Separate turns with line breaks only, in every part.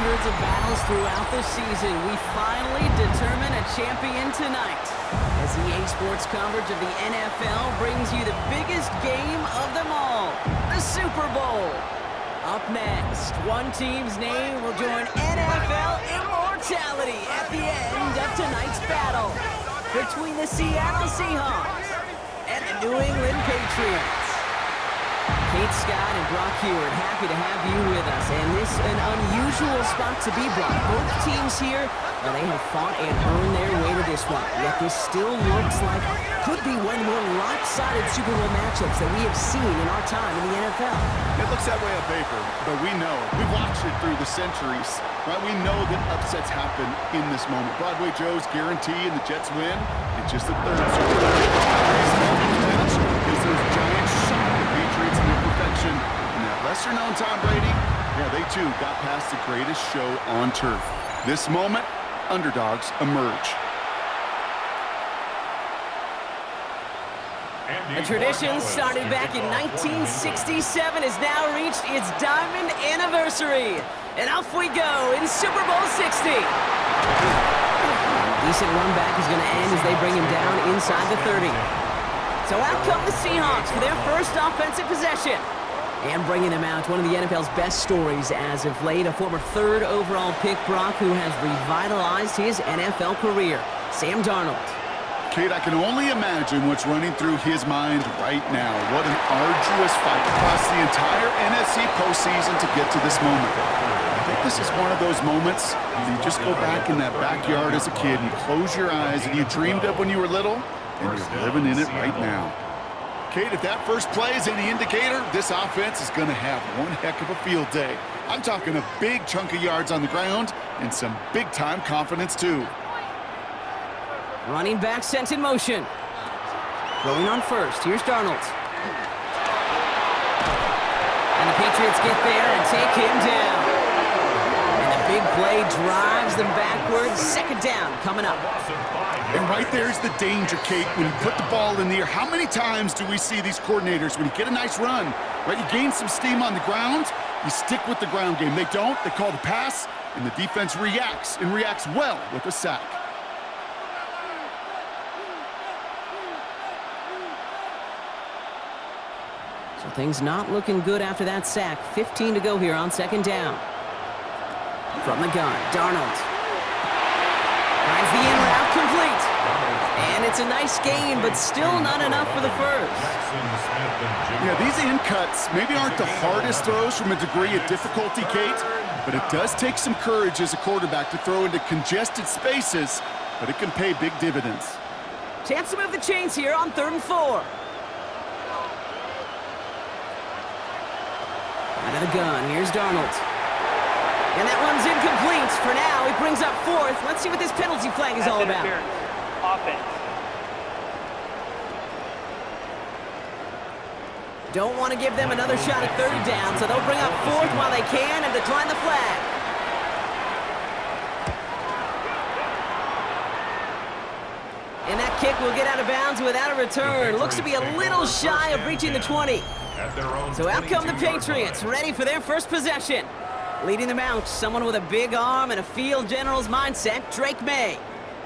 hundreds of battles throughout the season, we finally determine a champion tonight. As EA Sports coverage of the NFL brings you the biggest game of them all, the Super Bowl. Up next, one team's name will join NFL immortality at the end of tonight's battle between the Seattle Seahawks and the New England Patriots. Kate Scott and Brock Hewitt, happy to have you with us. And this is an unusual spot to be, Brock. Both teams here, they have fought and earned their way to this one. Yet this still looks like could be one of the more lopsided Super Bowl matchups that we have seen in our time in the NFL.
It looks that way on paper, but we know. We've watched it through the centuries, right? We know that upsets happen in this moment. Broadway Joe's guarantee and the Jets win. It's just the third Super Bowl. Is those giant shot the Patriots in their perfection. And that lesser-known Tom Brady, yeah, they too got past the greatest show on turf. This moment, underdogs emerge.
A tradition started back in 1967 has now reached its diamond anniversary. And off we go in Super Bowl 60. Decent run back is going to end as they bring him down inside the 30. So out come the Seahawks for their first offensive possession. And bringing them out, one of the NFL's best stories as of late, a former third overall pick, Brock, who has revitalized his NFL career, Sam Darnold.
Kate, I can only imagine what's running through his mind right now. What an arduous fight across the entire NFC postseason to get to this moment. I think this is one of those moments you just go back in that backyard as a kid, you close your eyes, and you dreamed of when you were little, and you're living in it right now. Kate, if that first play is any indicator, this offense is going to have one heck of a field day. I'm talking a big chunk of yards on the ground and some big-time confidence, too.
Running back sent in motion. Throwing on first. Here's Darnold. And the Patriots get there and take him down. And the big play drives them backwards. Second down coming up.
And right there's the danger, Kate, when you put the ball in the air. How many times do we see these coordinators, when you get a nice run, right, you gain some steam on the ground, you stick with the ground game. They don't, they call the pass, and the defense reacts, and reacts well with a sack.
So things not looking good after that sack. 15 to go here on second down. From the gun, Darnold. Finds the in route complete. And it's a nice gain, but still not enough for the first.
Yeah, these in cuts maybe aren't the hardest throws from a degree of difficulty, Kate, but it does take some courage as a quarterback to throw into congested spaces, but it can pay big dividends.
Chance to move the chains here on 3rd and 4. Out of the gun, here's Darnold. And that one's incomplete. For now, he brings up 4th. Let's see what this penalty flag is all about.
Offense.
Don't want to give them another shot at 3rd down, so they'll bring up 4th while they can and decline the flag. And that kick will get out of bounds without a return. Looks to be a little shy of reaching the 20. So out come the Patriots, ready for their first possession. Leading them out, someone with a big arm and a field general's mindset, Drake May.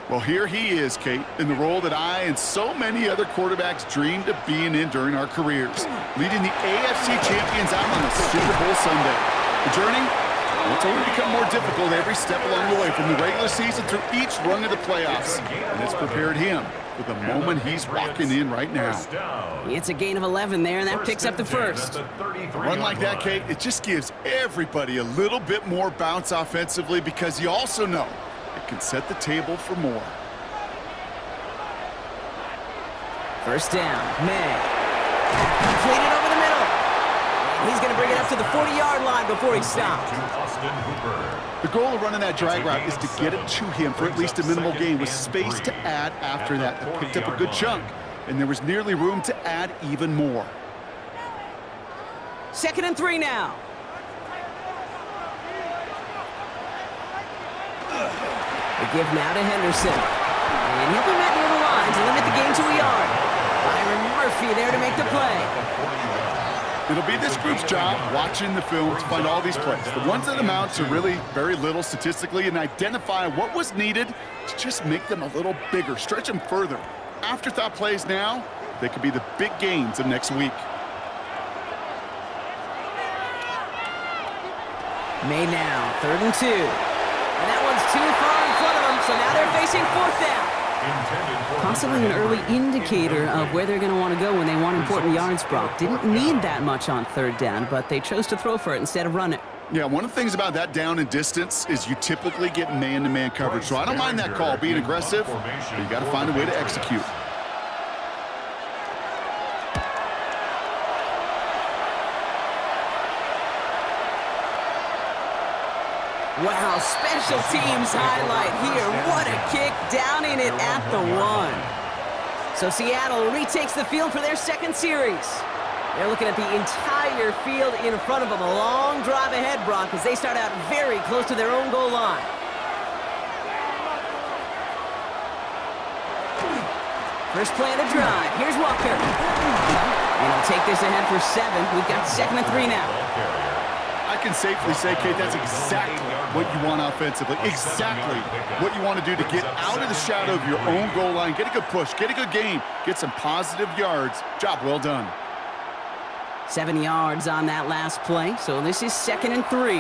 Well, here he is, Kate, in the role that I and so many other quarterbacks dreamed of being in during our careers, leading the AFC champions out on a Super Bowl Sunday. The journey, well, it's only become more difficult every step along the way, from the regular season through each run of the playoffs, and it's prepared him for the moment he's walking in right now.
It's a gain of 11 there, and that picks up the first.
A run like that, Kate, it just gives everybody a little bit more bounce offensively, because you also know it can set the table for more.
First down, May. Completed over the middle. And he's going to bring it up to the 40-yard line before he stops.
The goal of running that drag route is to get it to him for at least a minimal gain, with space to add after that. They picked up a good chunk, and there was nearly room to add even more.
2nd and 3 now. They give now to Henderson. And he'll be met near the line to limit the gain to a yard. Byron Murphy there to make the play.
It'll be this group's job watching the film to find all these plays, the ones that amount to really very little statistically, and identify what was needed to just make them a little bigger, stretch them further. Afterthought plays now, they could be the big gains of next week.
Made now, 3rd and 2. And that one's too far in front of them, so now they're facing 4th down. Possibly an early indicator of where they're going to want to go when they want important yards, Brock. Didn't need that much on 3rd down, but they chose to throw for it instead of run it.
Yeah, one of the things about that down and distance is you typically get man-to-man coverage. So I don't mind that call, being aggressive, but you got to find a way to execute.
Wow, special teams highlight here. What a kick down in it at the 1. So Seattle retakes the field for their 2nd series. They're looking at the entire field in front of them. A long drive ahead, Brock, as they start out very close to their own goal line. First play of the drive. Here's Walker. And he'll take this ahead for 7. We've got 2nd and 3 now.
I can safely say, Kate, that's exactly what you want offensively. Exactly what you want to do to get out of the shadow of your own goal line, get a good push, get a good gain, get some positive yards. Job well done.
7 yards on that last play, so this is 2nd and 3.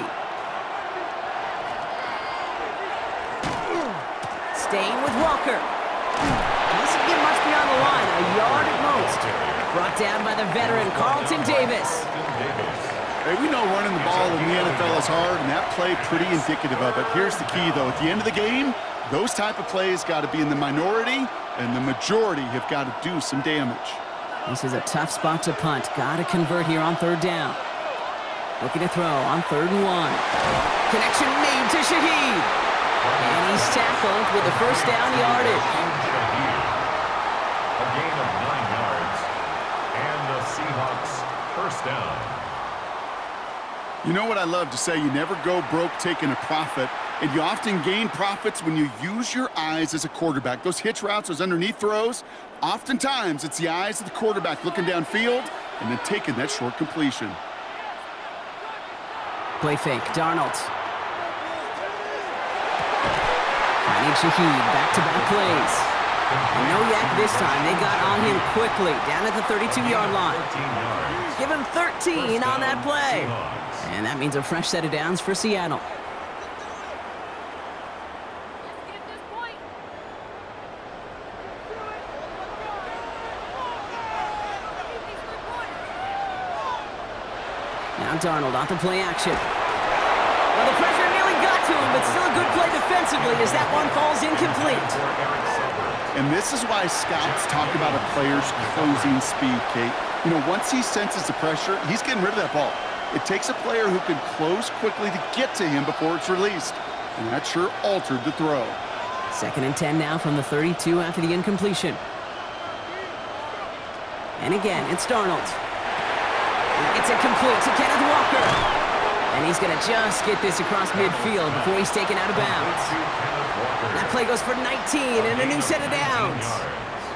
Staying with Walker. Doesn't get much beyond the line, a yard at most. Brought down by the veteran, Carlton Davis.
Hey, we know running the ball in the NFL is hard, and that play pretty indicative of it. Here's the key, though. At the end of the game, those type of plays got to be in the minority, and the majority have got to do some damage.
This is a tough spot to punt. Got to convert here on 3rd down. Looking to throw on 3rd and 1. Connection made to Shaheed. And he's tackled with the first down yardage.
A gain of 9 yards. And the Seahawks first down.
You know what I love to say, you never go broke taking a profit, and you often gain profits when you use your eyes as a quarterback. Those hitch routes, those underneath throws, oftentimes it's the eyes of the quarterback looking downfield and then taking that short completion.
Play fake, Darnold. Finding Shaheed, back-to-back plays. And no yak this time. They got on him quickly, down at the 32-yard line. Give him 13 on that play. And that means a fresh set of downs for Seattle. Now Darnold off the play action. Well, the pressure nearly got to him, but still a good play defensively as that one falls incomplete.
And this is why scouts talk about a player's closing speed, Kate. You know, once he senses the pressure, he's getting rid of that ball. It takes a player who can close quickly to get to him before it's released. And that sure altered the throw.
2nd and 10 now from the 32 after the incompletion. And again, it's Darnold. It's a complete to Kenneth Walker. And he's going to just get this across midfield before he's taken out of bounds. That play goes for 19 and a new set of downs.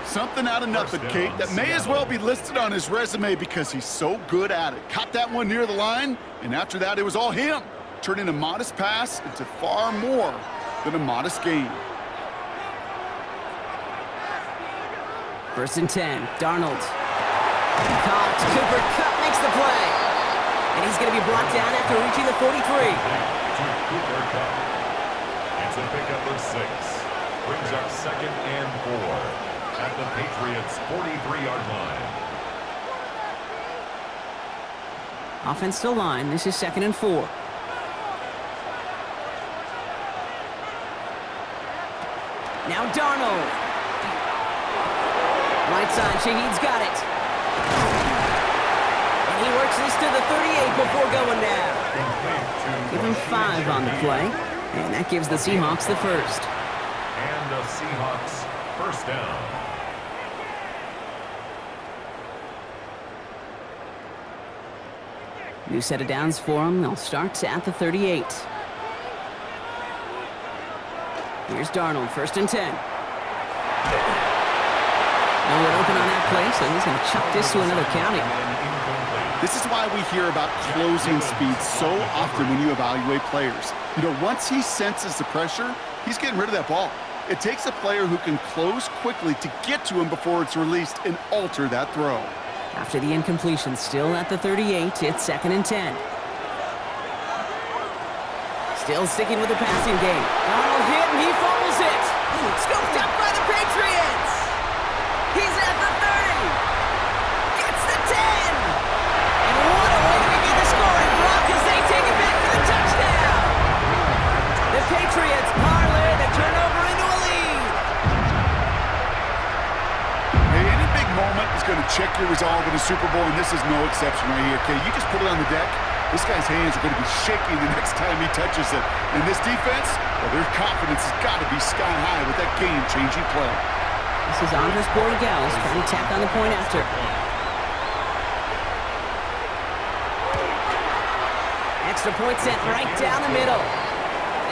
Something out of nothing, Kate, that may as well be listed on his resume because he's so good at it. Caught that one near the line, and after that, it was all him, turning a modest pass into far more than a modest gain.
1st and 10, Darnold. Caught, Cooper Kupp makes the play. And he's going to be brought down after reaching the 43.
Cooper Kupp. It's a pickup of 6. Brings up 2nd and 4. At the Patriots' 43-yard line.
Offense to line. This is 2nd and 4. Now Darnold. Right side, Shaheed's got it. And he works this to the 38 before going down. Give him 5 on the play. And that gives the Seahawks the first.
And the Seahawks first down.
New set of downs for them. They'll start at the 38. Here's Darnold, 1st and 10. No one open on that play, so he's going to chuck this to another county.
This is why we hear about closing speed so often when you evaluate players. You know, once he senses the pressure, he's getting rid of that ball. It takes a player who can close quickly to get to him before it's released and alter that throw.
After the incompletion, still at the 38, it's 2nd and 10. Still sticking with the passing game. Donald hit and he fumbles it. Scooped up by the Patriots. He's at the 30. Gets the 10. And what a way to begin the scoring block as they take it back for the touchdown. The Patriots parlay the turnover into a lead.
Hey, any big moment is going to check your resolve in a Super Bowl, and this is no exception right here, okay? You just put it on the deck. This guy's hands are going to be shaking the next time he touches it. And this defense, well, their confidence has got to be sky high with that game-changing play.
This is Andres Borregales trying to tack on the point after. Extra point sent right down the middle.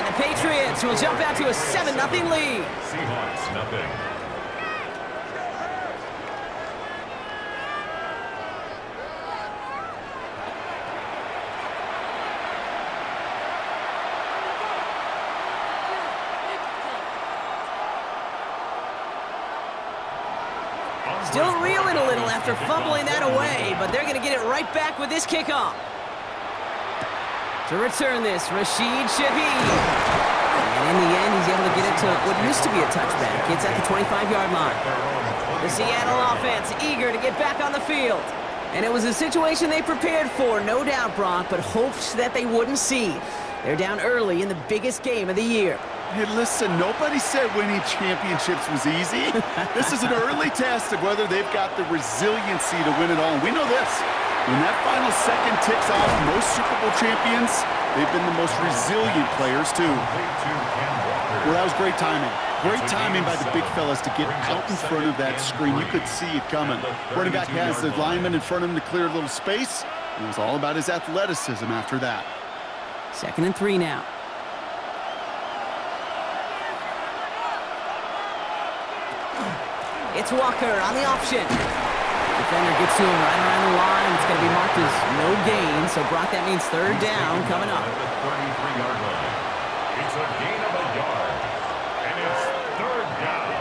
And the Patriots will jump out to a 7-0 lead.
Seahawks, nothing.
Still reeling a little after fumbling that away, but they're going to get it right back with this kickoff. To return this, Rashid Shaheed. And in the end, he's able to get it to what used to be a touchback. It's at the 25-yard line. The Seattle offense eager to get back on the field. And it was a situation they prepared for, no doubt, Brock, but hoped that they wouldn't see. They're down early in the biggest game of the year.
Hey, listen, nobody said winning championships was easy. This is an early test of whether they've got the resiliency to win it all. And we know this. When that final second ticks off, most Super Bowl champions, they've been the most resilient players, too. Well, that was great timing. Great timing by the big fellas to get out in front of that screen. You could see it coming. Running back has the lineman in front of him to clear a little space. It was all about his athleticism after that.
2nd and 3 now. It's Walker on the option. Defender gets to him right around the line. It's going to be marked as no gain. So, Brock, that means 3rd down coming up.
At the 33-yard line. It's a gain of a yard. And it's 3rd down.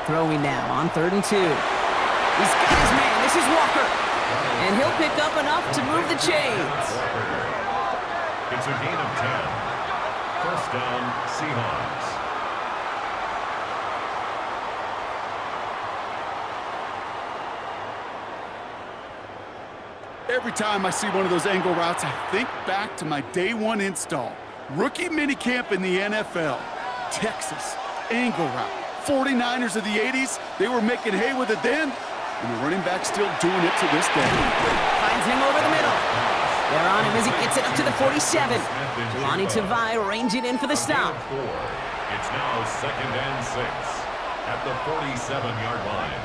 Throwing now on 3rd and 2. He's got his man. This is Walker. And he'll pick up enough to move the chains.
It's a gain of 10. 1st down, Seahawks.
Every time I see one of those angle routes, I think back to my day one install. Rookie minicamp in the NFL. Texas, angle route. 49ers of the 80s, they were making hay with it then. And the running back still doing it to this day.
Finds him over the middle. They're on him as he gets it up to the 47. Jelani Tavai ranging in for the stop.
It's now 2nd and 6 at the 47-yard line.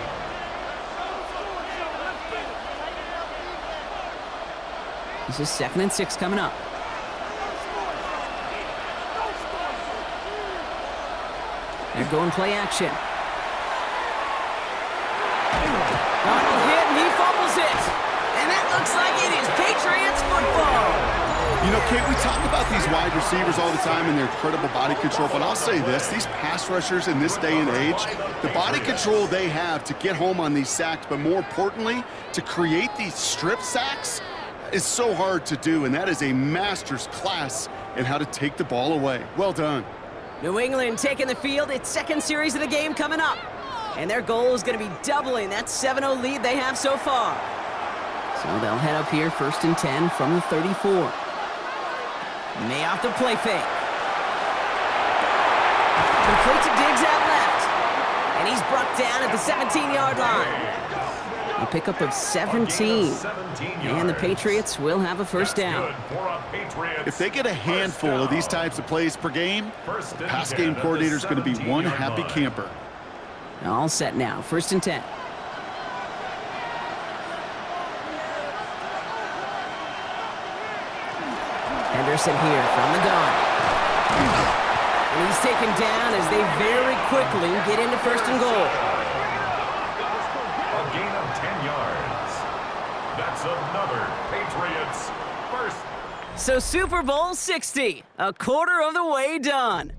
This is 2nd and 6 coming up. They're going play action. Donald hit and he fumbles it. And that looks like it is Patriots football.
You know, Kate, we talk about these wide receivers all the time and their incredible body control, but I'll say this, these pass rushers in this day and age, the body control they have to get home on these sacks, but more importantly, to create these strip sacks is so hard to do, and that is a master's class in how to take the ball away. Well done.
New England taking the field. Its 2nd series of the game coming up. And their goal is going to be doubling that 7-0 lead they have so far. So they'll head up here 1st and 10 from the 34. May off the play fake. Complete to Diggs out left. And he's brought down at the 17-yard line. A pickup of 17. And the Patriots will have a 1st down.
If they get a handful of these types of plays per game, the pass game coordinator is going to be one happy camper.
All set now. 1st and 10. Henderson here from the gun. And he's taken down as they very quickly get into first and goal.
A gain of 10 yards. That's another Patriots first.
So Super Bowl 60, a quarter of the way done.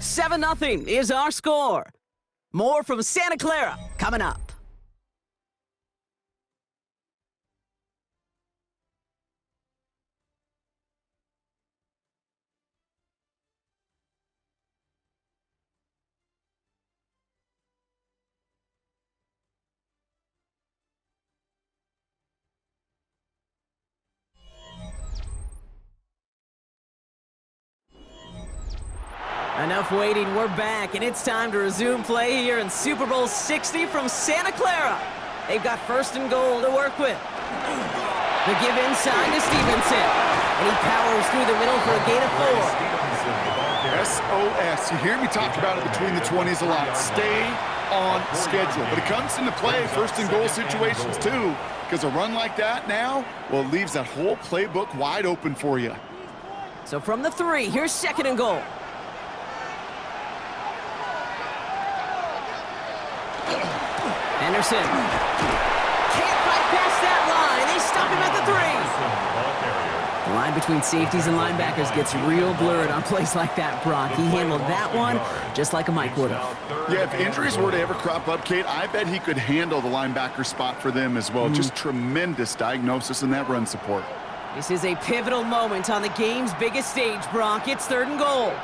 7-0 is our score. More from Santa Clara coming up. Enough waiting, we're back, and it's time to resume play here in Super Bowl 60 from Santa Clara. They've got first and goal to work with. The give inside to Stevenson, and he powers through the middle for a gain of 4.
SOS. You hear me talk about it between the 20s a lot. Stay on schedule. But it comes into play first and goal situations too, because a run like that now, well, it leaves that whole playbook wide open for you.
So from the 3, here's second and goal. Henderson. Can't fight past that line. They stop him at the 3. The line between safeties and linebackers gets real blurred on plays like that, Brock. He handled that one just like a Mike would have.
Yeah, if injuries were to ever crop up, Kate, I bet he could handle the linebacker spot for them as well. Just tremendous diagnosis in that run support.
This is a pivotal moment on the game's biggest stage, Brock. It's third and goal.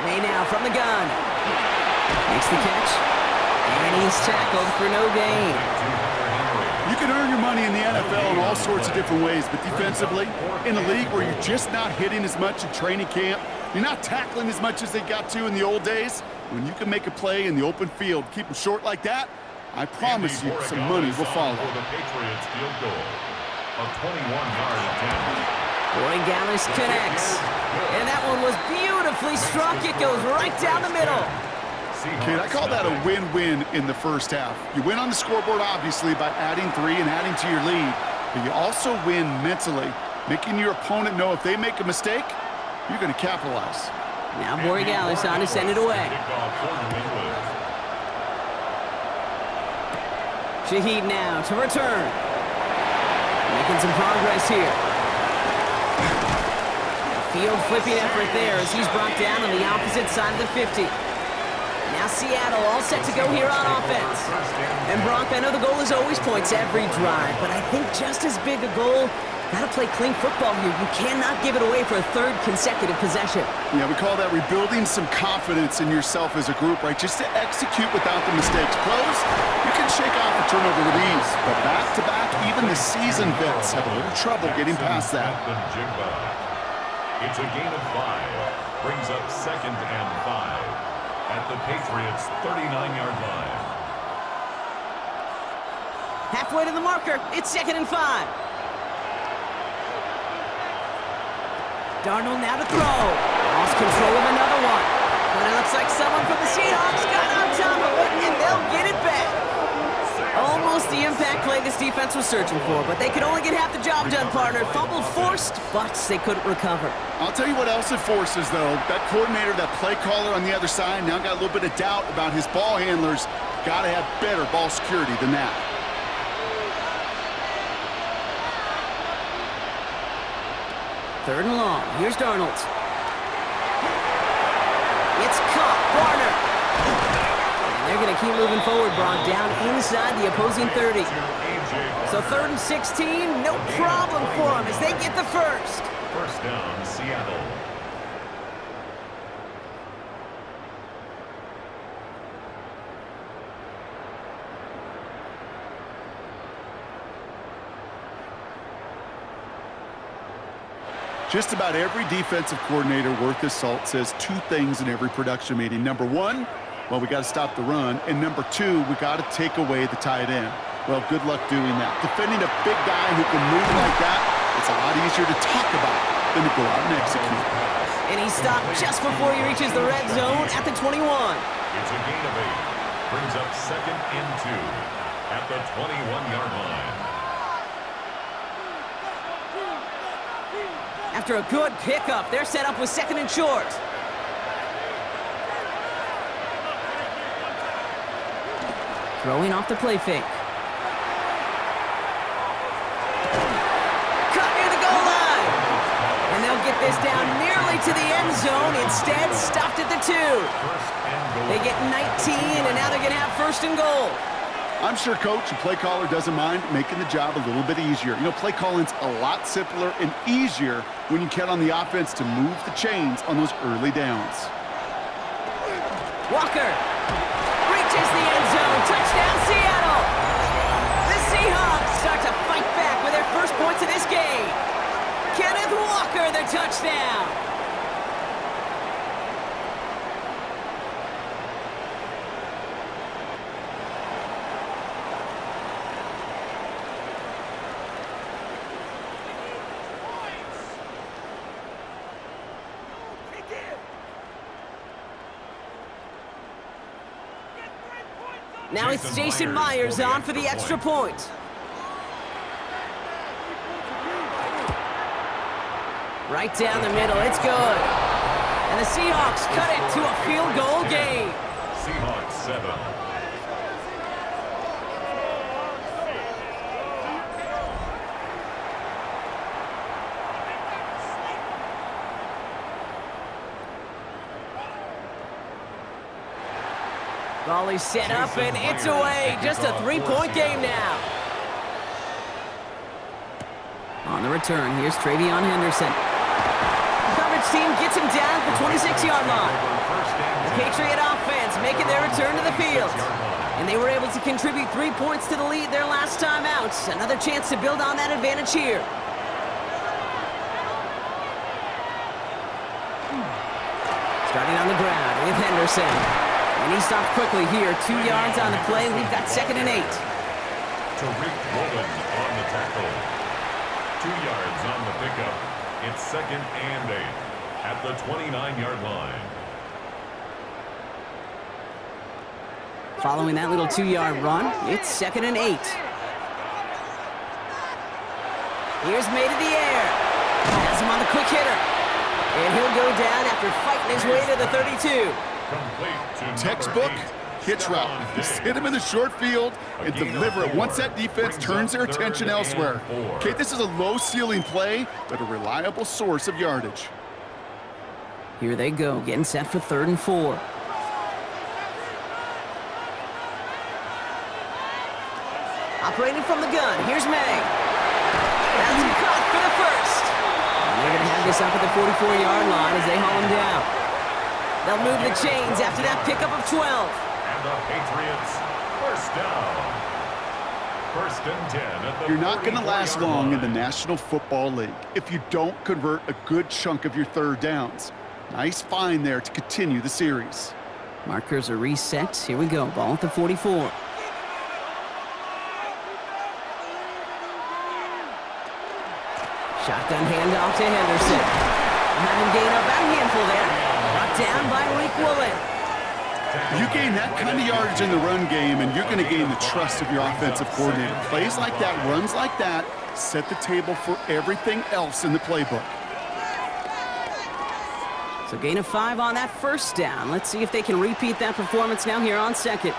May now from the gun. Makes the catch. And he's tackled for no gain.
You can earn your money in the NFL in all sorts of different ways, but defensively, in a league where you're just not hitting as much in training camp, you're not tackling as much as they got to in the old days, when you can make a play in the open field, keep them short like that, I promise you some money will follow.
The Patriots field goal. A 21-yard attempt.
Boy, Gallis connects. And that one was beautifully struck. It goes right down the middle.
Kid, I call that a win-win in the first half. You win on the scoreboard, obviously, by adding 3 and adding to your lead, but you also win mentally, making your opponent know if they make a mistake, you're going to capitalize.
Now Borregales on to send it away. Shaheed now to return. Making some progress here. A field flipping effort there as he's brought down on the opposite side of the 50. Now Seattle all set to go here on offense. And Brock, I know the goal is always points every drive, but I think just as big a goal, got to play clean football here. You cannot give it away for a third consecutive possession.
Yeah, we call that rebuilding some confidence in yourself as a group, right? Just to execute without the mistakes. Pros, you can shake off a turnover with ease, but back-to-back, even the seasoned vets have a little trouble getting past that.
It's a gain of 5. Brings up second and 5. At the Patriots' 39-yard line.
Halfway to the marker, it's second and 5. Darnold now to throw. Lost control of another one. But it looks like someone from the Seahawks got on top of it, and they'll get it back. Almost the impact play this defense was searching for, but they could only get half the job done, partner. Fumbled forced, but they couldn't recover.
I'll tell you what else it forces, though. That coordinator, that play caller on the other side, now got a little bit of doubt about his ball handlers. Got to have better ball security than that.
Third and long. Here's Darnold. It's caught. Barner. And they're going to keep moving forward, Brock, down inside the opposing 30. So third and 16, no problem for them as they get the first.
First down, Seattle.
Just about every defensive coordinator worth his salt says 2 things in every production meeting. Number 1, well, we got to stop the run. And number 2, we got to take away the tight end. Well, good luck doing that. Defending a big guy who can move like that, it's a lot easier to talk about than to go out and execute.
And he stopped just before he reaches the red zone at the 21.
It's a gain of 8. Brings up second and 2 at the 21-yard line.
After a good pickup, they're set up with 2nd and short. Throwing off the play fake. Cut near the goal line. And they'll get this down nearly to the end zone. Instead, stopped at the 2. They get 19, and now they're going to have 1st and goal.
I'm sure coach and play caller doesn't mind making the job a little bit easier. You know, play calling's a lot simpler and easier when you count on the offense to move the chains on those early downs.
Walker reaches the end zone. Touchdown, Seattle. The Seahawks start to fight back with their first points of this game. Kenneth Walker, the touchdown. Now it's Jason Myers on for the extra point. Right down the middle, it's good. And the Seahawks cut it to a field goal game.
Seahawks 7.
Volley set up, and it's away. Just a 3-point game now. On the return, here's Travion Henderson. The coverage team gets him down at the 26-yard line. The Patriot offense making their return to the field. And they were able to contribute 3 points to the lead their last time out. Another chance to build on that advantage here. Starting on the ground with Henderson. And he stopped quickly here. 2 yards on the play. We've got 2nd and 8.
Tariq Woolen on the tackle. 2 yards on the pickup. It's 2nd and 8 at the 29-yard line.
Following that little 2-yard run, it's 2nd and 8. Here's May to the air. Has him on the quick hitter. And he'll go down after fighting his way to the 32.
Textbook hitch route. Just hit him in the short field and deliver it once that defense turns their attention elsewhere. Okay, this is a low-ceiling play, but a reliable source of yardage.
Here they go, getting set for 3rd and 4. Operating from the gun, here's May. That's him caught for the 1st. And they're going to have this up at the 44-yard line as they haul him down. They'll move the chains after that pickup of 12.
And the Patriots, 1st down. 1st and 10 at the
You're not going to last long in the National Football League if you don't convert a good chunk of your 3rd downs. Nice find there to continue the series.
Markers are reset. Here we go. Ball at the 44. Shotgun handoff to Henderson. Having gained about a handful there. Brought down by Tariq Woolen.
You gain that kind of yardage in the run game, and you're going to gain the trust of your offensive coordinator. Plays like that, runs like that, set the table for everything else in the playbook.
So gain of 5 on that 1st down. Let's see if they can repeat that performance now here on 2nd.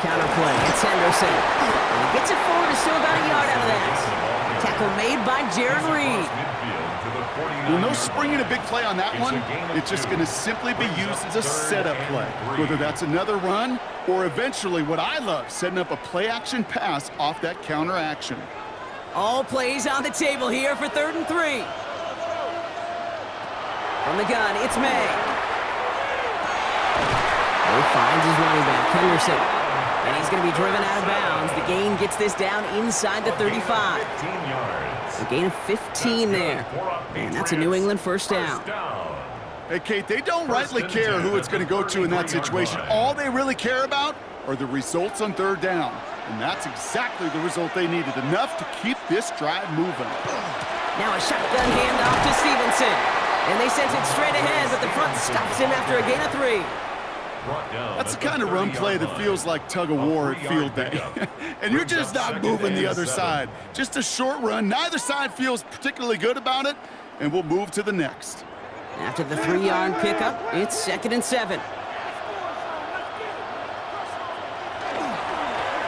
Counterplay, it's Henderson. And he gets it forward to still about a yard out of that. Tackle made by Jaron Reed.
Well, no springing a big play on that one. It's just going to simply be used as a setup play, whether that's another run or eventually what I love, setting up a play-action pass off that counter action.
All plays on the table here for 3rd and 3. From the gun, it's May. He finds his running back, Henderson. And he's going to be driven out of bounds. The gain gets this down inside the 35. A gain of 15 there. And that's a New England 1st down.
Hey, Kate, they don't rightly care who it's going to go to in that situation. All they really care about are the results on 3rd down. And that's exactly the result they needed. Enough to keep this drive moving.
Now a shotgun handoff to Stevenson. And they sent it straight ahead, but the front stops him after a gain of 3.
brought down.
That's the kind of run play that feels like tug-of-war at field day. And you're just not moving the other side. Just a short run. Neither side feels particularly good about it, and we'll move to the next.
After the 3-yard pickup, it's 2nd and 7.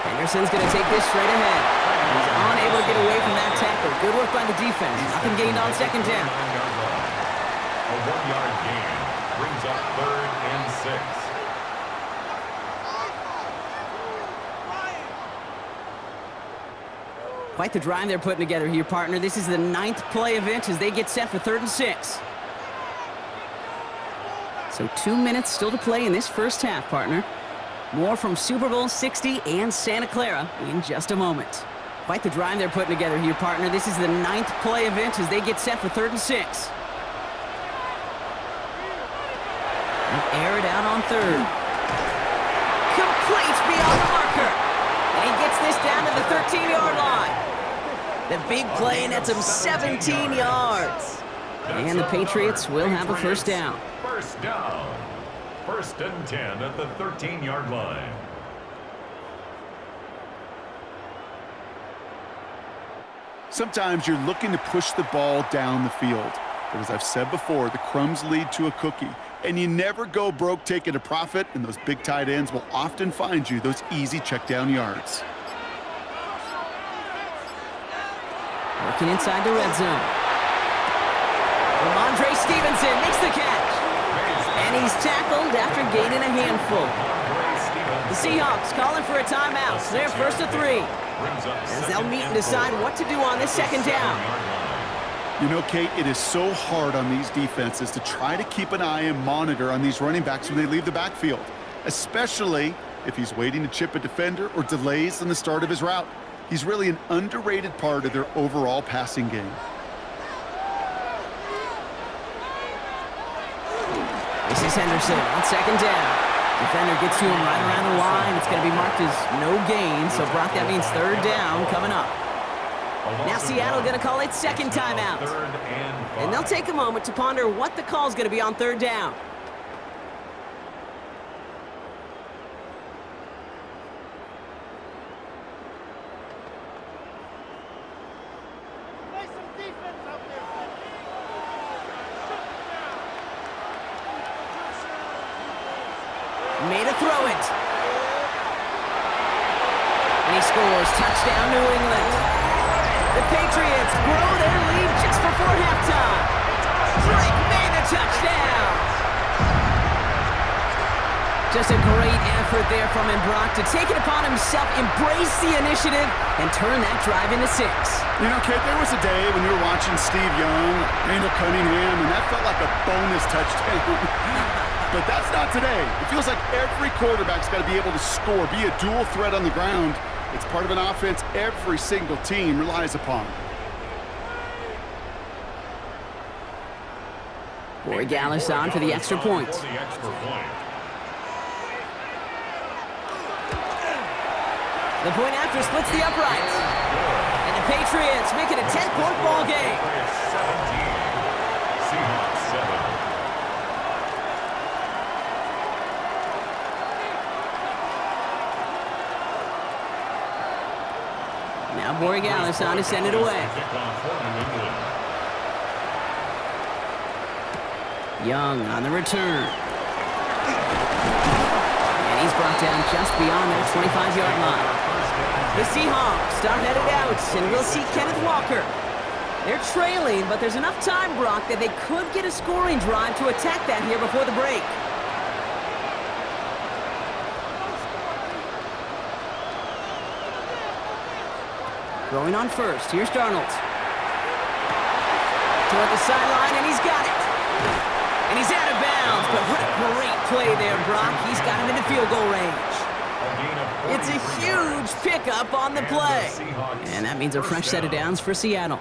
Henderson's going to take this straight ahead. He's unable to get away from that tackle. Good work by the defense. Nothing gained on 2nd down.
A 1-yard gain brings up 3rd and 6.
Quite the drive they're putting together here, partner. This is the 9th play of it as they get set for 3rd and 6. So 2 minutes still to play in this first half, partner. More from Super Bowl 60 and Santa Clara in just a moment. Quite the drive they're putting together here, partner. This is the 9th play of it as they get set for 3rd and 6. And air it out on 3rd. Complete beyond the marker. And he gets this down to the 13-yard line. The big play nets him 17 yards. And the Patriots will have a first down.
First down. 1st and 10 at the 13-yard line.
Sometimes you're looking to push the ball down the field. But as I've said before, the crumbs lead to a cookie. And you never go broke taking a profit, and those big tight ends will often find you those easy check down yards.
Working inside the red zone. Ramondre Stevenson makes the catch. And he's tackled after gaining a handful. The Seahawks calling for a timeout. So they're 1st and 3. As they'll meet and decide what to do on this 2nd down.
You know, Kate, it is so hard on these defenses to try to keep an eye and monitor on these running backs when they leave the backfield, especially if he's waiting to chip a defender or delays in the start of his route. He's really an underrated part of their overall passing game.
This is Henderson on 2nd down. Defender gets to him right around the line. It's going to be marked as no gain, so Brock, that means 3rd down coming up. Now Seattle going to call it 2nd timeout. And they'll take a moment to ponder what the call is going to be on 3rd down. Made a throw it. And he scores. Touchdown, New England. The Patriots grow their lead just before halftime. Drake made the touchdown. Just a great effort there from him, Brock, to take it upon himself, embrace the initiative, and turn that drive into 6.
You know, Kate, there was a day when you were watching Steve Young, Randall Cunningham, and that felt like a bonus touchdown. But that's not today. It feels like every quarterback's got to be able to score, be a dual threat on the ground. It's part of an offense every single team relies upon.
Boy Gallis on for the extra point. The point after splits the uprights. And the Patriots make it a 10-point ball game.
17. Seahawks 7.
Now Borregales on to send it away. Young on the return. And he's brought down just beyond that 25-yard line. The Seahawks are headed out, and we'll see Kenneth Walker. They're trailing, but there's enough time, Brock, that they could get a scoring drive to attack that here before the break. Going on first. Here's Darnold. Toward the sideline, and he's got it. And he's out of bounds, but what a great play there, Brock. He's got him into field goal range. It's a huge pickup on the play. And that means a fresh set of downs for Seattle.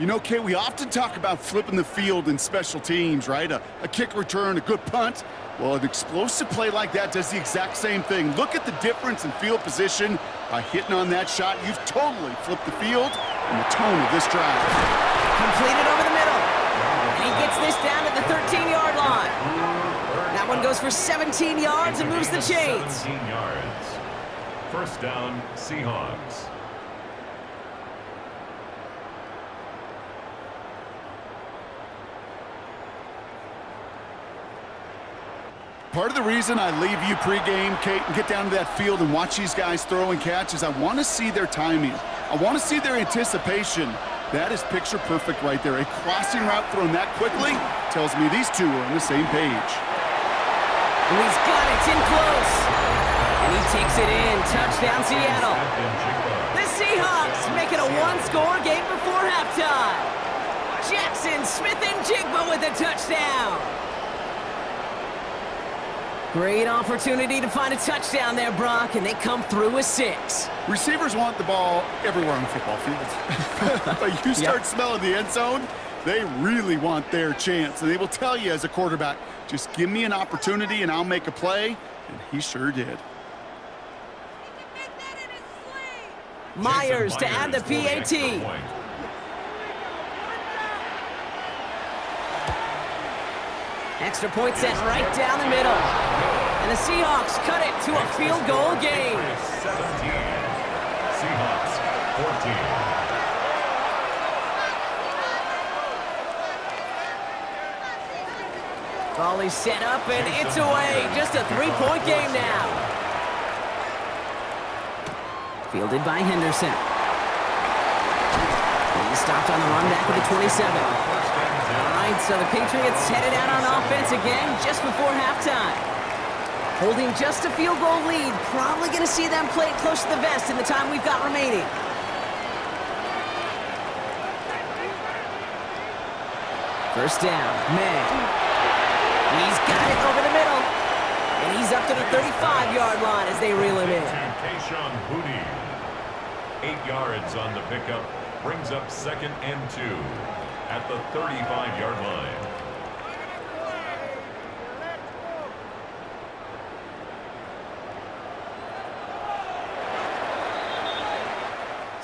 You know, Kate, we often talk about flipping the field in special teams, right? A kick return, a good punt. Well, an explosive play like that does the exact same thing. Look at the difference in field position. By hitting on that shot, you've totally flipped the field and the tone of this drive.
Completed over the middle. And he gets this down to the 13-yard line. That one goes goes for 17 yards and moves the chains.
17 yards. First down, Seahawks.
Part of the reason I leave you pregame, Kate, and get down to that field and watch these guys throw and catch is I want to see their timing. I want to see their anticipation. That is picture perfect right there. A crossing route thrown that quickly tells me these two are on the same page.
And he's got it. It's in close. And he takes it in. Touchdown, Seattle. The Seahawks make it a one-score game before halftime. Jackson, Smith, and Jigba with a touchdown. Great opportunity to find a touchdown there, Brock, and they come through with 6.
Receivers want the ball everywhere on the football field. But you start smelling the end zone, they really want their chance. And they will tell you as a quarterback, just give me an opportunity and I'll make a play. And he sure did.
Myers to add the PAT. Extra point set right down the middle. And the Seahawks cut it to a field goal game.
17. Seahawks 14.
Volley set up and it's away. Just a 3-point game now. Fielded by Henderson. He's stopped on the run back at the 27. All right, so the Patriots headed out on offense again just before halftime. Holding just a field goal lead. Probably going to see them play it close to the vest in the time we've got remaining. First down, May. He's got it over the middle. And he's up to the 35-yard line as they reel him in.
8 yards on the pickup. Brings up 2nd and 2 at the 35-yard line.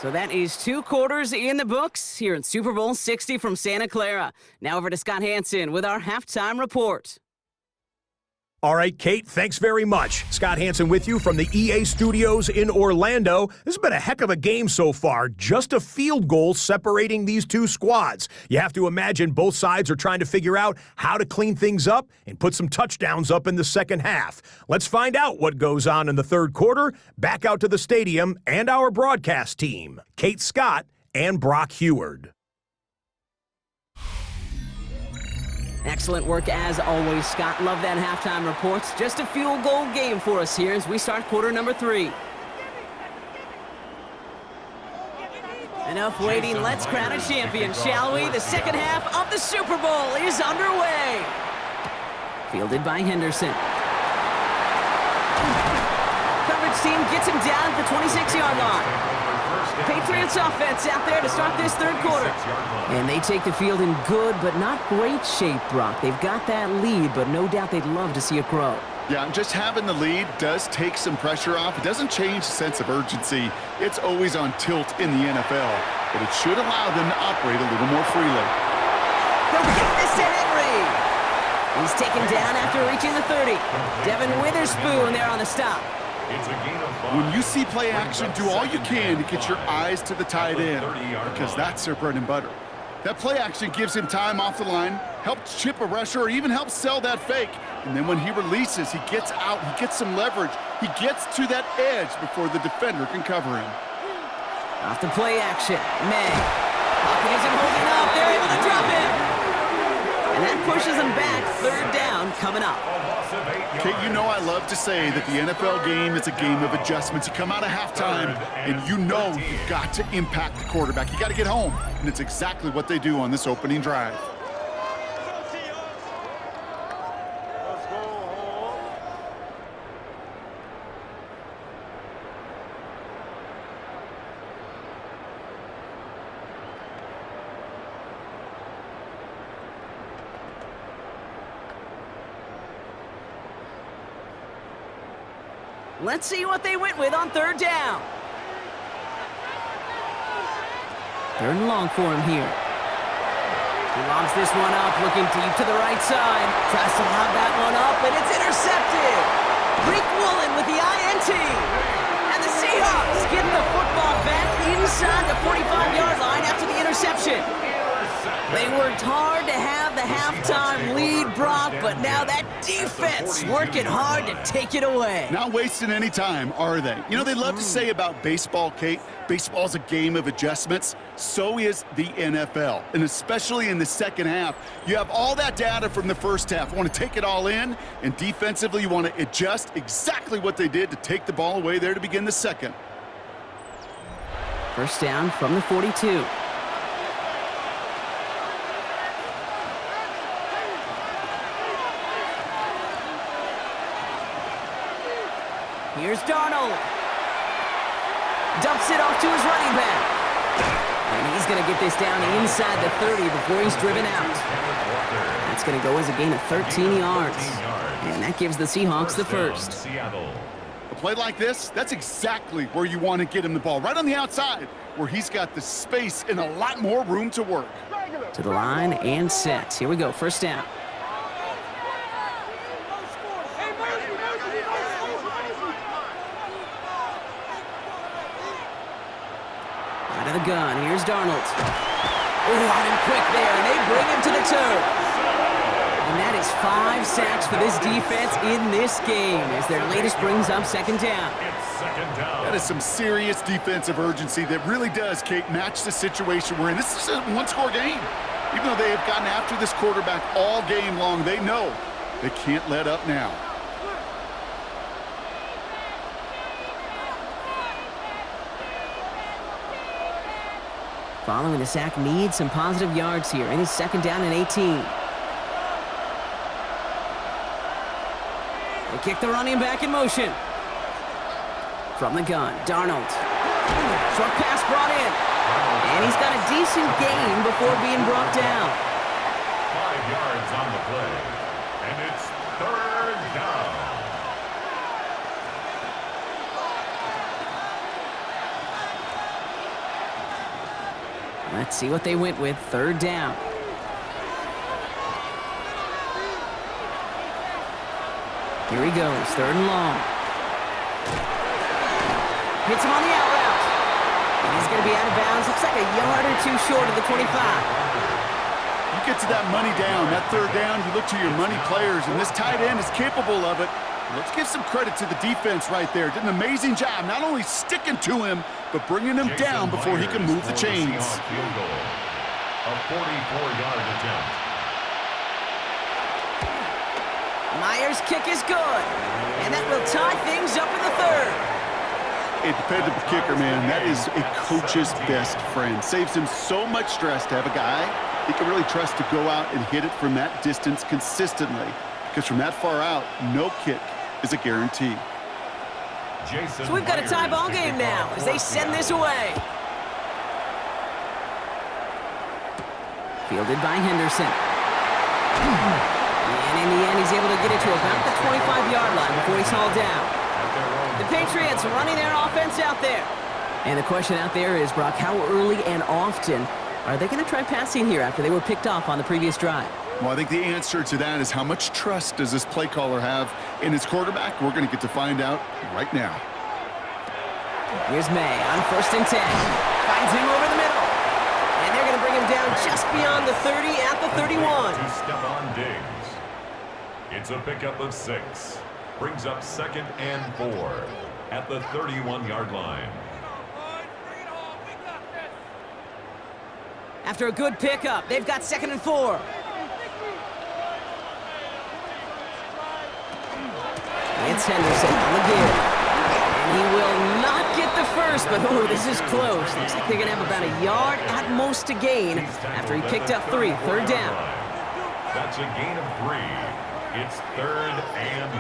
So that is 2 quarters in the books here in Super Bowl 60 from Santa Clara. Now over to Scott Hansen with our halftime report.
All right, Kate, thanks very much. Scott Hansen with you from the EA Studios in Orlando. This has been a heck of a game so far. Just a field goal separating these two squads. You have to imagine both sides are trying to figure out how to clean things up and put some touchdowns up in the second half. Let's find out what goes on in the third quarter. Back out to the stadium and our broadcast team, Kate Scott and Brock Heward.
Excellent work as always, Scott. Love that halftime report. Just a field goal game for us here as we start quarter number 3. Enough waiting. Let's crown a champion, shall we? The second half of the Super Bowl is underway. Fielded by Henderson. Coverage team gets him down at the 26-yard line. Patriots offense out there to start this third quarter. And they take the field in good but not great shape, Brock. They've got that lead, but no doubt they'd love to see it grow.
Yeah, just having the lead does take some pressure off. It doesn't change the sense of urgency. It's always on tilt in the NFL, but it should allow them to operate a little more freely.
They'll get this to Henry. He's taken down after reaching the 30. Devin Witherspoon there on the stop.
When you see play action, do all you can to get your eyes to the tight end because that's their bread and butter. That play action gives him time off the line, helps chip a rusher, or even helps sell that fake. And then when he releases, he gets out, he gets some leverage. He gets to that edge before the defender can cover him.
Off the play action, May. Pocket isn't holding up. They're able to drop it. And that pushes them back. Third down coming up.
Kate, you know I love to say that the NFL game is a game of adjustments. You come out of halftime, and you know you've got to impact the quarterback. You got to get home, and it's exactly what they do on this opening drive.
Let's see what they went with on third down. Third and long for him here. He lobs this one up, looking deep to the right side. Tries to lob that one up, and it's intercepted. Rick Woolen with the INT. And the Seahawks get the football back inside the 45-yard line after the interception. They worked hard to have the halftime lead, Brock, but now that defense working hard to take it away.
Not wasting any time, are they? You know, they love to say about baseball, Kate, baseball's a game of adjustments. So is the NFL, and especially in the second half. You have all that data from the first half. You want to take it all in, and defensively you want to adjust exactly what they did to take the ball away there to begin the second.
First down from the 42. Here's Darnold. Dumps it off to his running back. And he's going to get this down inside the 30 before he's driven out. That's going to go as a gain of 13 yards. And that gives the Seahawks the first.
A play like this, that's exactly where you want to get him the ball. Right on the outside, where he's got the space and a lot more room to work.
To the line and set. Here we go, first down. Out of the gun, here's Darnold. Oh, out and quick there, and they bring him to the turf. And that is 5 sacks for this defense in this game, as their latest brings up second down.
That is some serious defensive urgency that really does, Kate, match the situation we're in. This is a one-score game. Even though they have gotten after this quarterback all game long, they know they can't let up now.
Following the sack needs some positive yards here, and it's second down and 18. They kick the running back in motion. From the gun, Darnold. Short pass brought in. And he's got a decent gain before being brought down.
5 yards on the play. And it's third down.
Let's see what they went with. Third down. Here he goes, third and long. Hits him on the out route. And he's going to be out of bounds. Looks like a yard or two short of the 25.
You get to that money down, that third down, you look to your money players, and this tight end is capable of it. Let's give some credit to the defense right there. Did an amazing job, not only sticking to him, but bringing him down before he can move the chains.
Field goal. A 44-yard attempt.
Myers' kick is good. And that will tie things up in the third.
A dependable kicker, man. That is a coach's best friend. Saves him so much stress to have a guy he can really trust to go out and hit it from that distance consistently. Because from that far out, no kick is a guarantee.
So we've got a tie ball game now as they send this away. Fielded by Henderson. And in the end, he's able to get it to about the 25-yard line before he's hauled down. The Patriots running their offense out there. And the question out there is, Brock, how early and often are they going to try passing here after they were picked off on the previous drive?
Well, I think the answer to that is how much trust does this play caller have in his quarterback? We're going to get to find out right now.
Here's May on 1st and 10. Finds him over the middle. And they're going to bring him down just beyond the 30 at the 31.
To Stephon Diggs. It's a pickup of 6. Brings up 2nd and 4 at the 31-yard line.
After a good pickup, they've got 2nd and 4. It's Henderson on the give. And he will not get the first, but oh, this is close. Looks like they're going to have about a yard at most to gain after he picked up 3. Third down.
That's a gain of 3. It's 3rd and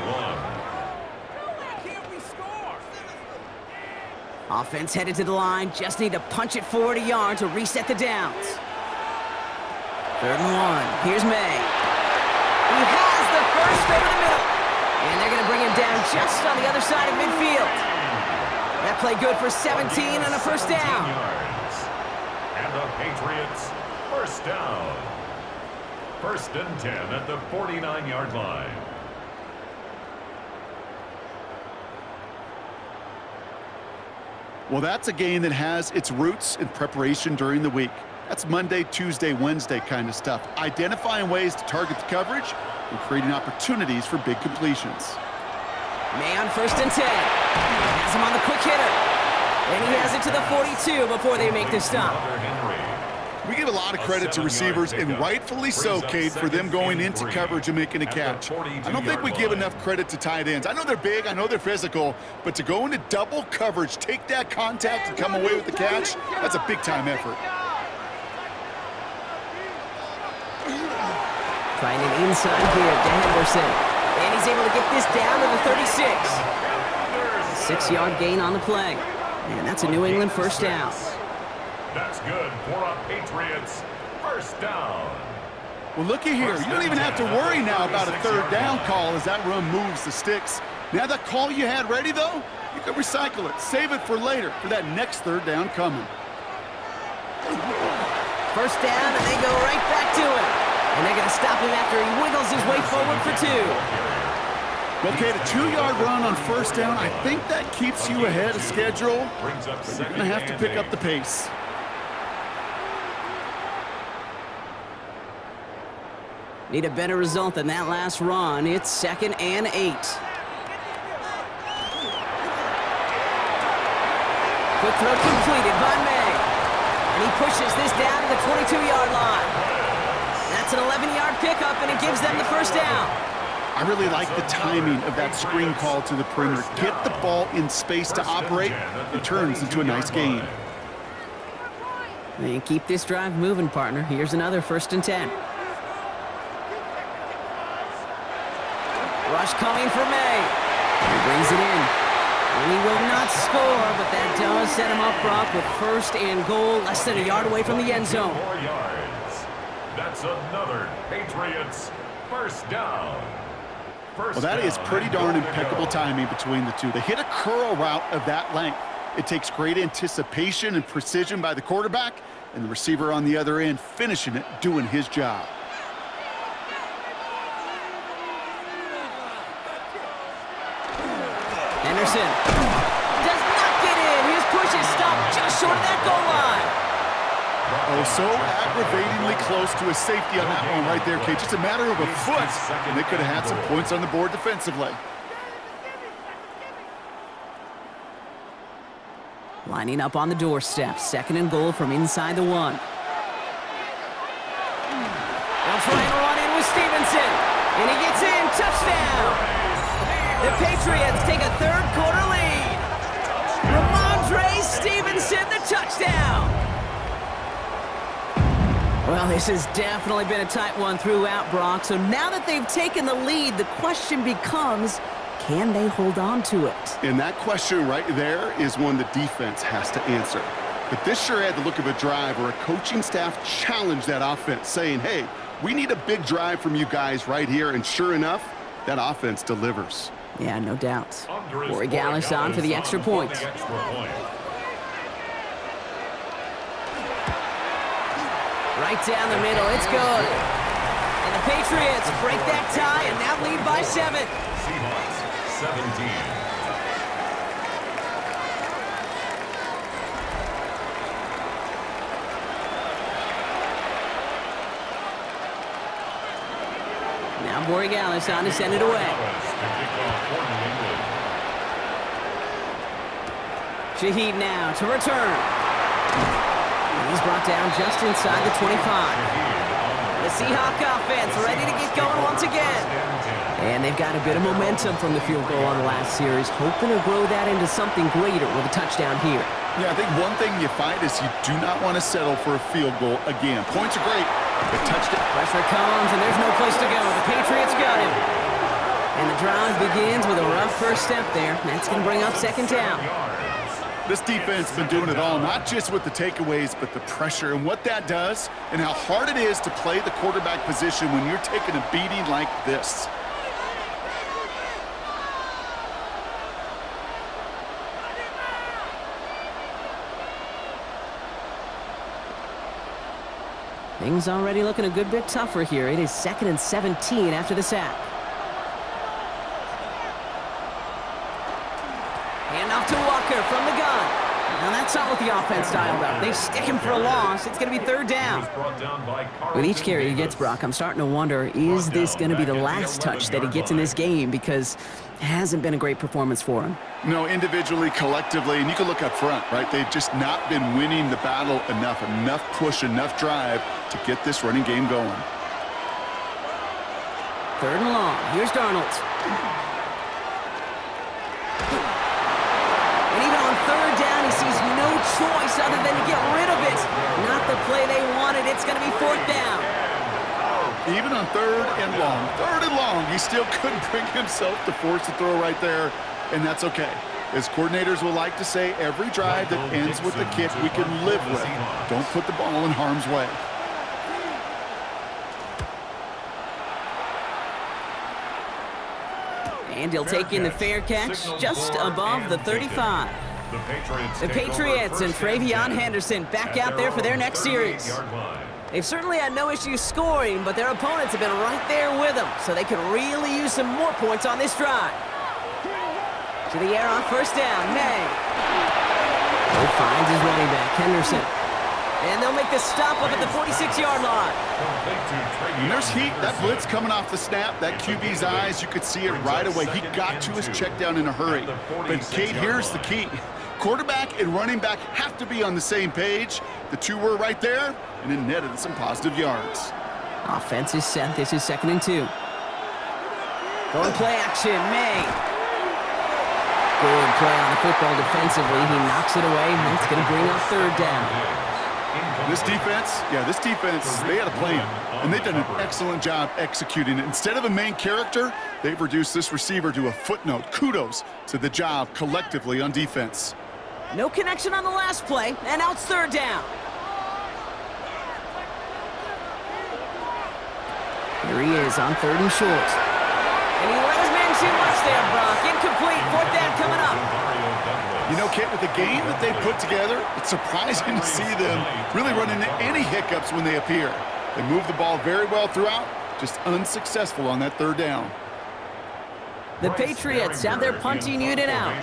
1.
Offense headed to the line. Just need to punch it forward a yard to reset the downs. 3rd and 1. Here's May. He has the first over the middle. And they're going to bring him down just on the other side of midfield. That play good for 17 and a first down.
Yards. And the Patriots first down. First and 10 at the 49-yard line.
Well, that's a game that has its roots in preparation during the week. That's Monday, Tuesday, Wednesday kind of stuff. Identifying ways to target the coverage and creating opportunities for big completions.
May on first and 10. Has him on the quick hitter. And he has it to the 42 before they make the stop.
We give a lot of credit to receivers, and rightfully so, Cade, for them going into coverage and making a catch. I don't think we give enough credit to tight ends. I know they're big, I know they're physical, but to go into double coverage, take that contact, and come away with the catch, that's a big-time effort.
Trying an inside here to Henderson. And he's able to get this down to the 36. 6-yard gain on the play. And that's a New England first down.
That's good for a Patriots first down.
Well, looky here. You don't even have to worry now about a third down call as that run moves the sticks. Now that call you had ready, though, you can recycle it. Save it for later for that next third down coming.
First down, and they go right back to him. And they're going to stop him after he wiggles his way forward for 2.
Okay, the 2-yard run on first down, I think that keeps you ahead of schedule. But you're going to have to pick up the pace.
Need a better result than that last run. It's 2nd and 8. Quick throw completed by May. And he pushes this down to the 22-yard line. That's an 11-yard pickup, and it gives them the first down.
I really like the timing of that screen call to the perimeter. Get the ball in space to operate. It turns into a nice gain.
And keep this drive moving, partner. Here's another 1st and 10. Rush coming for May. He brings it in. And he will not score, but that does set him up, Brock, with 1st and goal, less than a yard away from the end zone.
4 yards. That's another Patriots first down.
Well, that is pretty darn impeccable timing between the two. They hit a curl route of that length. It takes great anticipation and precision by the quarterback, and the receiver on the other end finishing it, doing his job.
Henderson does not get in. His push is stopped just short of that goal line.
Oh, so aggravatingly close to a safety on that one right there, Kate. Just a matter of a foot, and they could have had some points on the board defensively.
Lining up on the doorstep. 2nd and goal from inside the 1. They'll try and run in with Stevenson. And he gets in. Touchdown. The Patriots take a third-quarter lead. Ramondre Stevenson, the touchdown. Well, this has definitely been a tight one throughout, Brock. So now that they've taken the lead, the question becomes, can they hold on to it?
And that question right there is one the defense has to answer. But this sure had the look of a drive where a coaching staff challenged that offense, saying, hey, we need a big drive from you guys right here. And sure enough, that offense delivers.
Yeah, no doubt. Corey Gallis on for the extra point. Right down the middle, it's good. And the Patriots break that tie and now lead by 7.
Seahawks 17.
Now Borregales on to send it away. Shaheed now to return. He's brought down just inside the 25. The Seahawks offense ready to get going once again. And they've got a bit of momentum from the field goal on the last series, hoping to grow that into something greater with a touchdown here.
Yeah, I think one thing you find is you do not want to settle for a field goal again. Points are great, but touchdown.
Pressure comes, and there's no place to go. The Patriots got him. And the drive begins with a rough first step there. That's going to bring up 2nd down.
This defense has been doing it all, not just with the takeaways, but the pressure and what that does and how hard it is to play the quarterback position when you're taking a beating like this.
Things already looking a good bit tougher here. It is 2nd and 17 after the sack. Hand off to Walker from the gun. Now that's not what the offense dialed up. They stick him for a loss. It's going to be 3rd down. With each carry he gets, Brock, I'm starting to wonder, is this going to be the last touch that he gets in this game? Because it hasn't been a great performance for him.
No, individually, collectively, and you can look up front, right? They've just not been winning the battle enough push, enough drive to get this running game going.
3rd and long. Here's Darnold. And even on 3rd down, he sees no choice other than to get rid of it. Not the play they wanted. It's going to be 4th down.
Even on 3rd and long, he still couldn't bring himself to force the throw right there, and that's okay. As coordinators will like to say, every drive that ends with a kick we can live with. Don't put the ball in harm's way.
And he'll take in the fair catch just above the 35. The Patriots and Travion Henderson back out there for their next series. They've certainly had no issues scoring, but their opponents have been right there with them, so they could really use some more points on this drive. To the air on 1st down, May. He finds his running back, Henderson. And they'll make the stop up at the 46-yard line.
And there's heat. That blitz coming off the snap, that QB's eyes, you could see it right away. He got to his check down in a hurry. But, Kate, here's the key. Quarterback and running back have to be on the same page. The two were right there, and it netted some positive yards.
Offense is set. This is 2nd and 2. Going play action, May. Good play on the football defensively. He knocks it away, and that's going to bring up 3rd down.
This defense, they had a plan, and they've done an excellent job executing it. Instead of a main character, they've reduced this receiver to a footnote. Kudos to the job collectively on defense.
No connection on the last play, and now it's 3rd down. Here he is on 3rd and short. And he let his man too much there, Brock. Incomplete. 4th down coming up.
You know, Kent, with the game that they've put together, it's surprising to see them really run into any hiccups when they appear. They move the ball very well throughout, just unsuccessful on that 3rd down.
The Patriots have their punting unit out.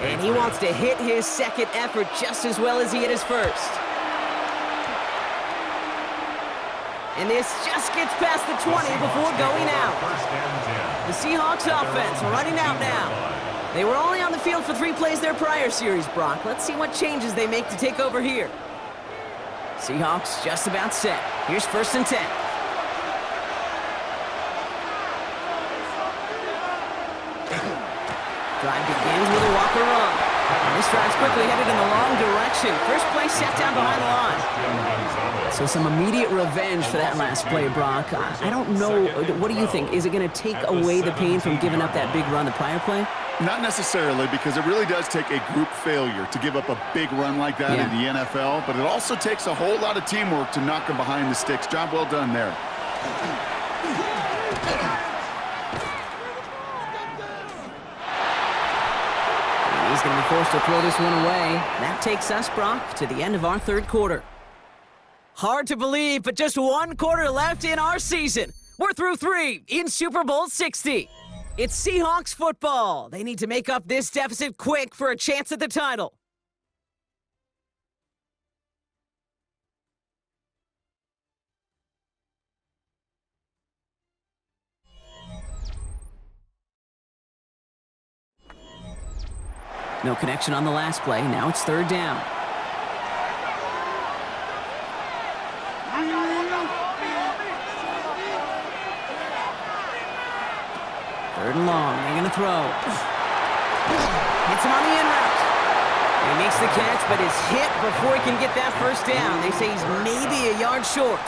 And he wants to hit his 2nd effort just as well as he hit his 1st. And this just gets past the 20 before going out. The Seahawks offense running out now. They were only on the field for 3 plays their prior series, Brock. Let's see what changes they make to take over here. Seahawks just about set. Here's 1st and 10. Drive begins with a Walker run. This drive's quickly headed in the wrong direction. First play set down behind the line. So some immediate revenge for that last play, Brock. I don't know. What do you think? Is it going to take away the pain from giving up that big run the prior play?
Not necessarily, because it really does take a group failure to give up a big run like that in the NFL, but it also takes a whole lot of teamwork to knock them behind the sticks. Job well done there.
He's going to be forced to throw this one away. That takes us, Brock, to the end of our 3rd quarter. Hard to believe, but just 1 quarter left in our season. We're through 3 in Super Bowl 60. It's Seahawks football. They need to make up this deficit quick for a chance at the title. No connection on the last play. Now it's 3rd down. Third and long. They're going to throw. Hits him on the in route. He makes the catch, but is hit before he can get that 1st down. They say he's maybe a yard short.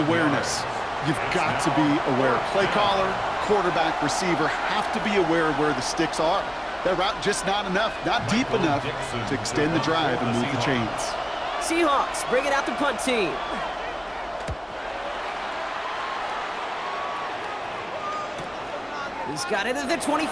Awareness. You've got to be aware. Play caller, quarterback, receiver have to be aware of where the sticks are. That route just not enough, not deep enough to extend the drive and move the chains.
Seahawks bring it out the punt team. He's got it at the 24. It's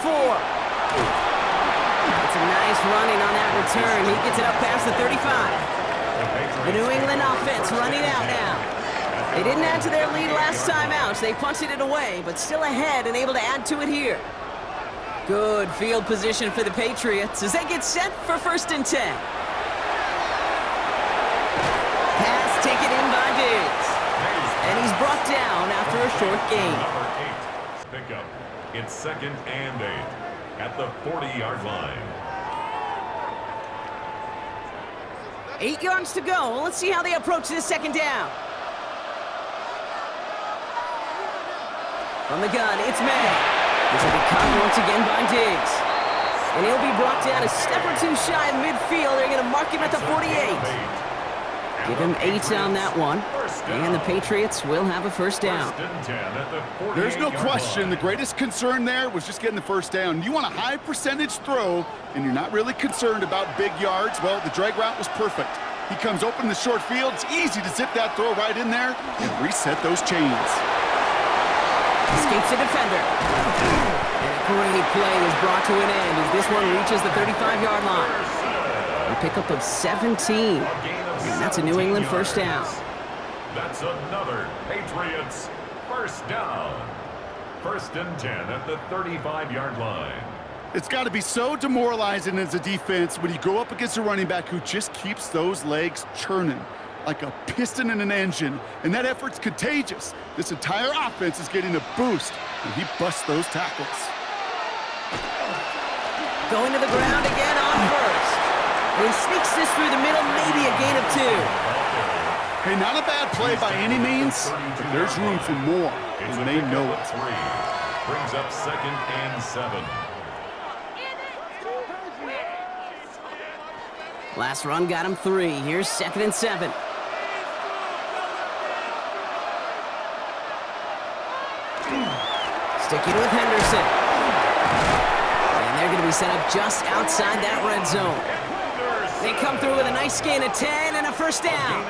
a nice running on that return. He gets it up past the 35. The New England offense running out now. They didn't add to their lead last time out. They punted it away, but still ahead and able to add to it here. Good field position for the Patriots as they get set for 1st and 10. Pass taken in by Diggs. And he's brought down after a short gain.
Number 8, pick up. It's 2nd and 8 at the 40-yard line.
8 yards to go. Let's see how they approach this 2nd down. From the gun, it's May. This will be caught once again by Diggs. And he'll be brought down a step or two shy of midfield. They're going to mark him at the 48. Give him 8 on that one. And the Patriots will have a 1st down.
There's no question the greatest concern there was just getting the 1st down. You want a high percentage throw, and you're not really concerned about big yards. Well, the drag route was perfect. He comes open in the short field. It's easy to zip that throw right in there and reset those chains.
Escapes the defender. And a great play is brought to an end as this one reaches the 35-yard line. A pickup of 17. And that's a New England 1st down.
That's another Patriots 1st down. 1st and 10 at the 35-yard line.
It's got to be so demoralizing as a defense when you go up against a running back who just keeps those legs churning like a piston in an engine, and that effort's contagious. This entire offense is getting a boost, and he busts those tackles.
Going to the ground again on 1st. And he sneaks this through the middle, maybe a gain of 2.
Hey, not a bad play by any means, but there's room for more, and they know it.
3. Brings up 2nd and 7.
Last run got him 3. Here's 2nd and 7. Sticking with Henderson. And they're going to be set up just outside that red zone. They come through with a nice gain of 10 and a 1st down.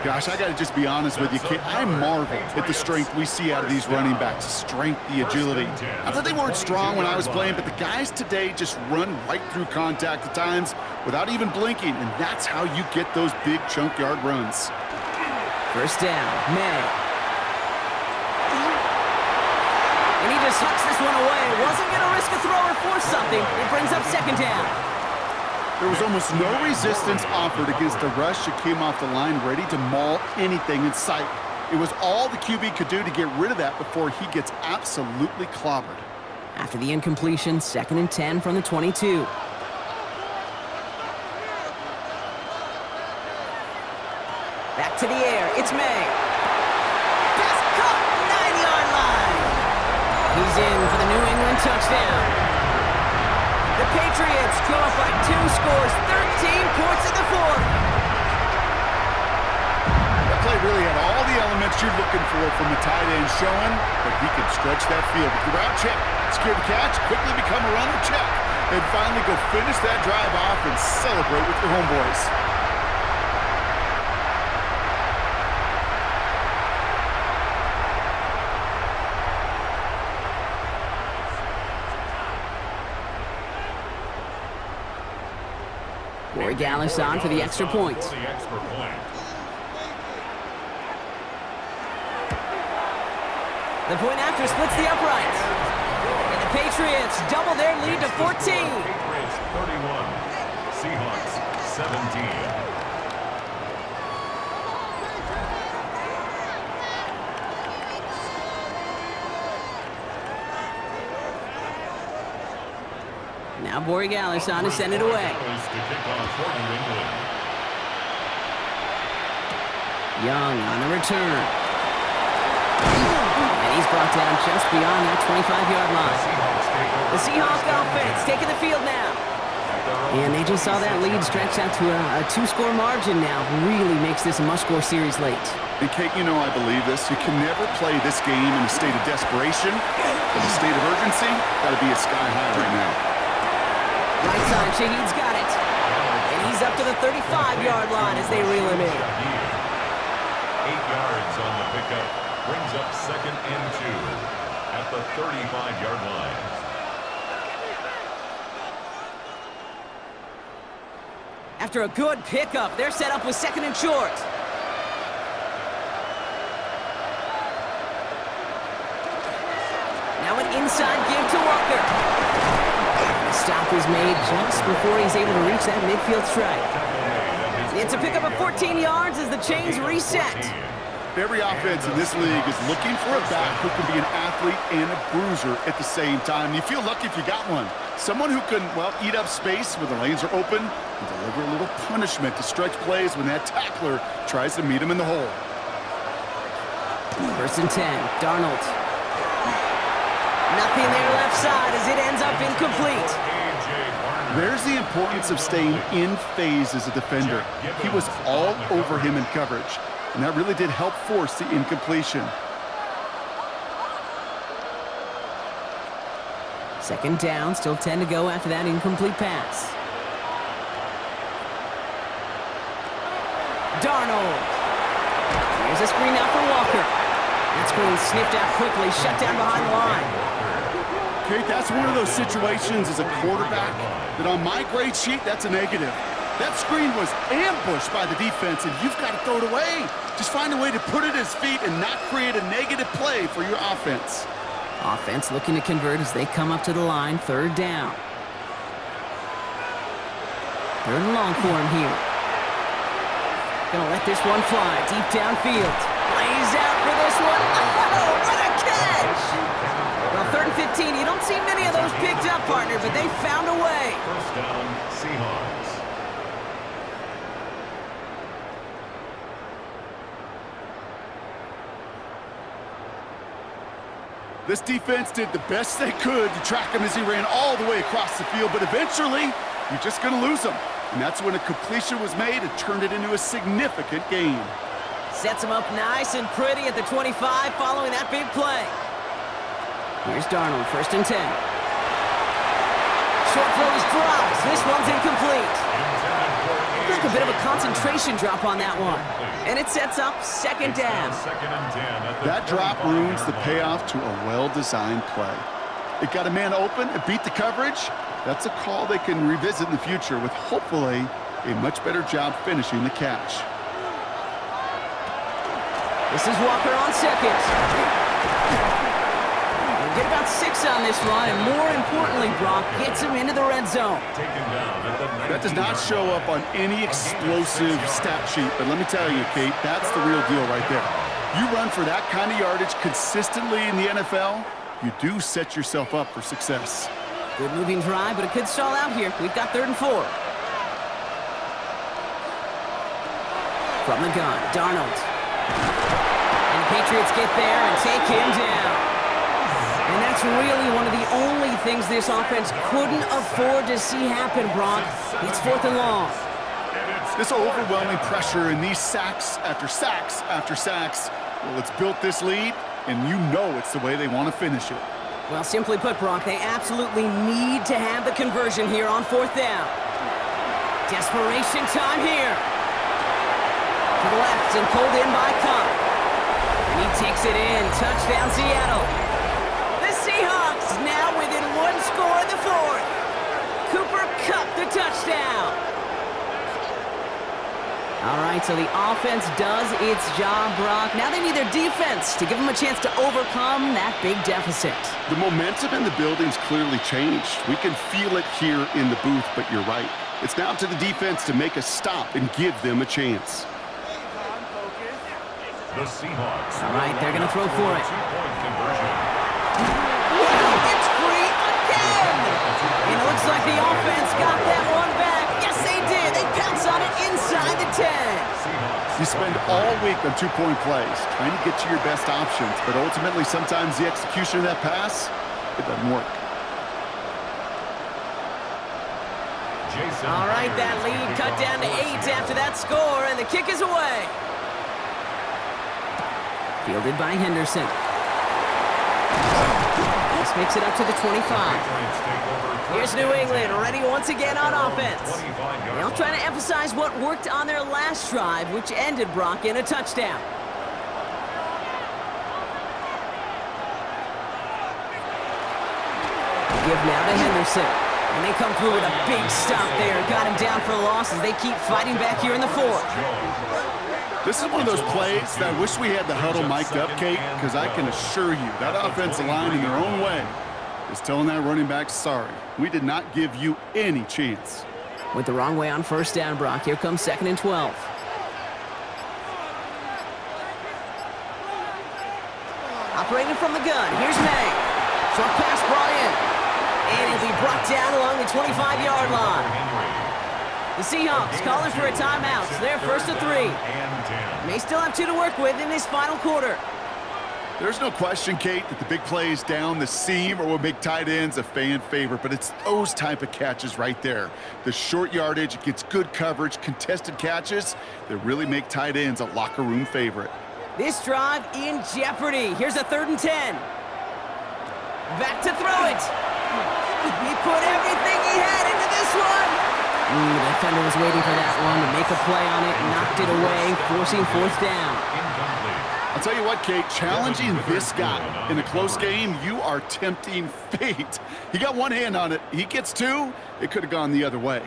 Gosh, I got to just be honest with you, kid. I marvel at the strength we see out of these running backs. The strength, the agility. I thought they weren't strong when I was playing, but the guys today just run right through contact at times without even blinking, and that's how you get those big chunk yard runs.
1st down, May. And he just hucks this one away. Wasn't going to risk a throw or force something. It brings up 2nd down.
There was almost no resistance offered against a rush that came off the line ready to maul anything in sight. It was all the QB could do to get rid of that before he gets absolutely clobbered.
After the incompletion, 2nd and 10 from the 22. Back to the air, it's May. Pass caught, 9-yard line. He's in for the New England touchdown. The Patriots go up by 2 scores, 13 points in the 4th.
That play really had all the elements you're looking for from the tight end, showing that he can stretch that field with the route check, secure the catch, quickly become a runner check, and finally go finish that drive off and celebrate with your homeboys.
Corey Gallis on for the extra point. The point after splits the uprights. And the Patriots double their lead to 14.
Patriots 31, Seahawks 17.
Now Borregales on to send it away. Young on the return. And he's brought down just beyond that 25-yard line. The Seahawks offense taking the field now. And they just saw that lead stretch out to a 2-score margin now. Really makes this a must-score series late.
And Kate, you know I believe this. You can never play this game in a state of desperation. But the state of urgency got to be at sky high right now.
Right side, Shaheed's got it. And he's up to the 35-yard line as they reel him in.
8 yards on the pickup. Brings up 2nd and 2 at the 35-yard line.
After a good pickup, they're set up with 2nd and short. Now an inside give to Walker. The stop is made just before he's able to reach that midfield strike. It's a pickup of 14 yards as the chains reset.
Every offense in this league is looking for a back who can be an athlete and a bruiser at the same time. You feel lucky if you got one. Someone who can, well, eat up space when the lanes are open and deliver a little punishment to stretch plays when that tackler tries to meet him in the hole.
1st and 10, Darnold. Nothing there left side as it ends up incomplete.
There's the importance of staying in phase as a defender. He was all over him in coverage, and that really did help force the incompletion.
2nd down, still 10 to go after that incomplete pass. Darnold. Here's a screen out for Walker. That screen sniffed out quickly, shut down behind the line.
Kate, that's one of those situations as a quarterback that on my grade sheet, that's a negative. That screen was ambushed by the defense, and you've got to throw it away. Just find a way to put it at his feet and not create a negative play for your offense.
Offense looking to convert as they come up to the line, 3rd down. 3rd and long for him here. Gonna let this one fly, deep downfield. Lays out for this one. Oh, what a catch! Well, 3rd and 15, you don't see many of those picked up, partner, but they found a way.
1st down, Seahawks.
This defense did the best they could to track him as he ran all the way across the field, but eventually, you're just going to lose him. And that's when a completion was made and turned it into a significant gain.
Sets him up nice and pretty at the 25 following that big play. Here's Darnold, 1st and 10. Short throw is dropped. This one's incomplete. Look like a bit of a concentration drop on that one. And it sets up 2nd down.
That drop ruins the payoff to a well-designed play. It got a man open and beat the coverage. That's a call they can revisit in the future with hopefully a much better job finishing the catch.
This is Walker on 2nd. Get about 6 on this run, and more importantly, Brock gets him into the red zone.
That does not show up on any explosive stat sheet, but let me tell you, Kate, that's the real deal right there. You run for that kind of yardage consistently in the NFL, you do set yourself up for success.
Good moving drive, but it could stall out here. We've got 3rd and 4. From the gun, Darnold. And the Patriots get there and take him down. And that's really one of the only things this offense couldn't afford to see happen, Brock. It's 4th and long.
This overwhelming pressure and these sacks after sacks after sacks, well, it's built this lead, and you know it's the way they want to finish it.
Well, simply put, Brock, they absolutely need to have the conversion here on 4th down. Desperation time here. To the left and pulled in by Cup. And he takes it in. Touchdown, Seattle. The Seahawks now within 1 score in the 4th. Cooper Kupp the touchdown. All right, so the offense does its job, Brock. Now they need their defense to give them a chance to overcome that big deficit.
The momentum in the building's clearly changed. We can feel it here in the booth, but you're right. It's now to the defense to make a stop and give them a chance.
The Seahawks.
All right, they're going to throw for it.
Two-point conversion.
It's free again! And it looks like the offense got that one back. Yes, they did. They pounce on it inside the 10.
You spend all week on two-point plays, trying to get to your best options, but ultimately sometimes the execution of that pass, it doesn't work.
All right, that lead cut down to 8 after that score, and the kick is away. Fielded by Henderson. This makes it up to the 25. Here's New England, ready once again on offense. They'll try to emphasize what worked on their last drive, which ended, Brock, in a touchdown. Give now to Henderson. And they come through with a big stop there. Got him down for a loss as they keep fighting back here in the fourth.
This is one of those plays that I wish we had the huddle mic'd up, Kate, because I can assure you that offensive line in their own way is telling that running back, sorry, we did not give you any chance.
Went the wrong way on first down, Brock. Here comes 2nd and 12. Operating from the gun. Here's May. Short pass brought in. And it'll be brought down along the 25-yard line. The Seahawks calling for a timeout. So they're 1st and 3. May still have 2 to work with in this final quarter.
There's no question, Kate, that the big plays down the seam or what make tight ends a fan favorite, but it's those type of catches right there. The short yardage, it gets good coverage, contested catches that really make tight ends a locker room favorite.
This drive in jeopardy. Here's a 3rd and 10. Back to throw it. He put everything he had into this one. The defender was waiting for that one to make a play on it, knocked it away, forcing 4th down.
I'll tell you what, Kate, challenging this guy in a close game, you are tempting fate. He got one hand on it. He gets 2. It could have gone the other way.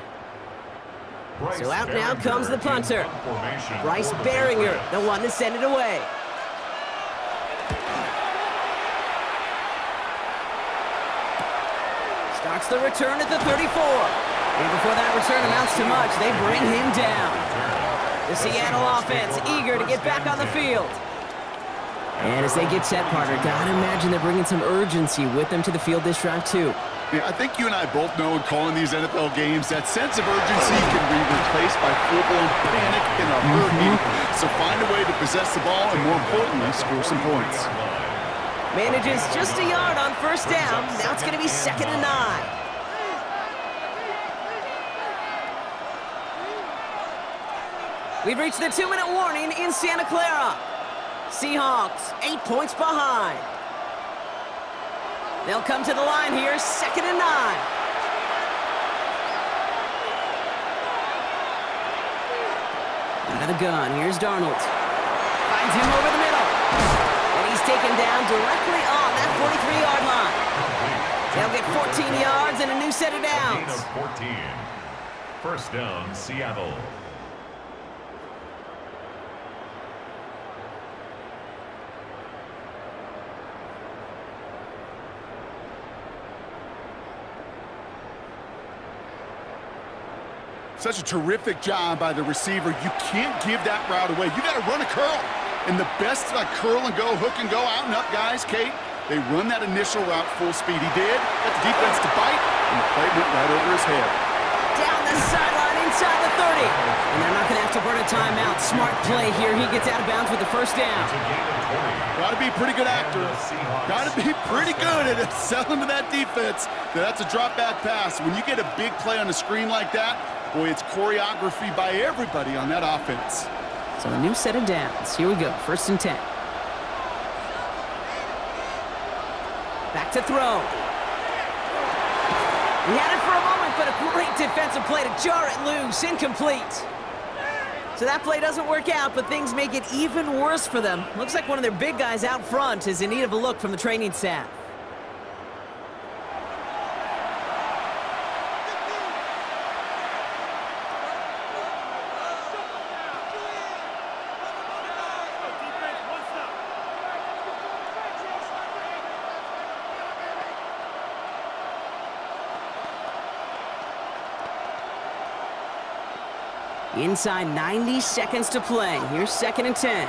So out now comes the punter. Bryce Baringer, the one to send it away. Starts the return at the 34. And before that return amounts to much, they bring him down. The Seattle offense eager to get back on the field. And as they get set, Parker, gotta imagine they're bringing some urgency with them to the field this drive, too.
Yeah, I think you and I both know in calling these NFL games that sense of urgency can be replaced by full-blown panic in a hurry. So find a way to possess the ball and, more importantly, score some points.
Manages just a yard on first down. Now it's going to be 2nd and 9. We've reached the 2-minute warning in Santa Clara. Seahawks 8 points behind. They'll come to the line here, 2nd and 9. Out of the gun, here's Darnold. Finds him over the middle. And he's taken down directly on that 43-yard line. They'll get 14 yards and a new set of downs.
14. First down, Seattle.
Such a terrific job by the receiver. You can't give that route away. You got to run a curl. And the best curl and go, hook and go, out and up guys, Kate, they run that initial route full speed. He did. Got the defense to bite, and the play went right over his head.
Down the sideline inside the 30. And they're not going to have to burn a timeout. Smart play here. He gets out of bounds with the first down.
Got to be a pretty good actor. Got to be pretty good at selling to that defense. That's a drop-back pass. When you get a big play on the screen like that, boy, it's choreography by everybody on that offense.
So a new set of downs. Here we go. 1st and 10. Back to throw. He had it for a moment, but a great defensive play to jar it loose. Incomplete. So that play doesn't work out, but things make it even worse for them. Looks like one of their big guys out front is in need of a look from the training staff. Inside 90 seconds to play. Here's 2nd and 10.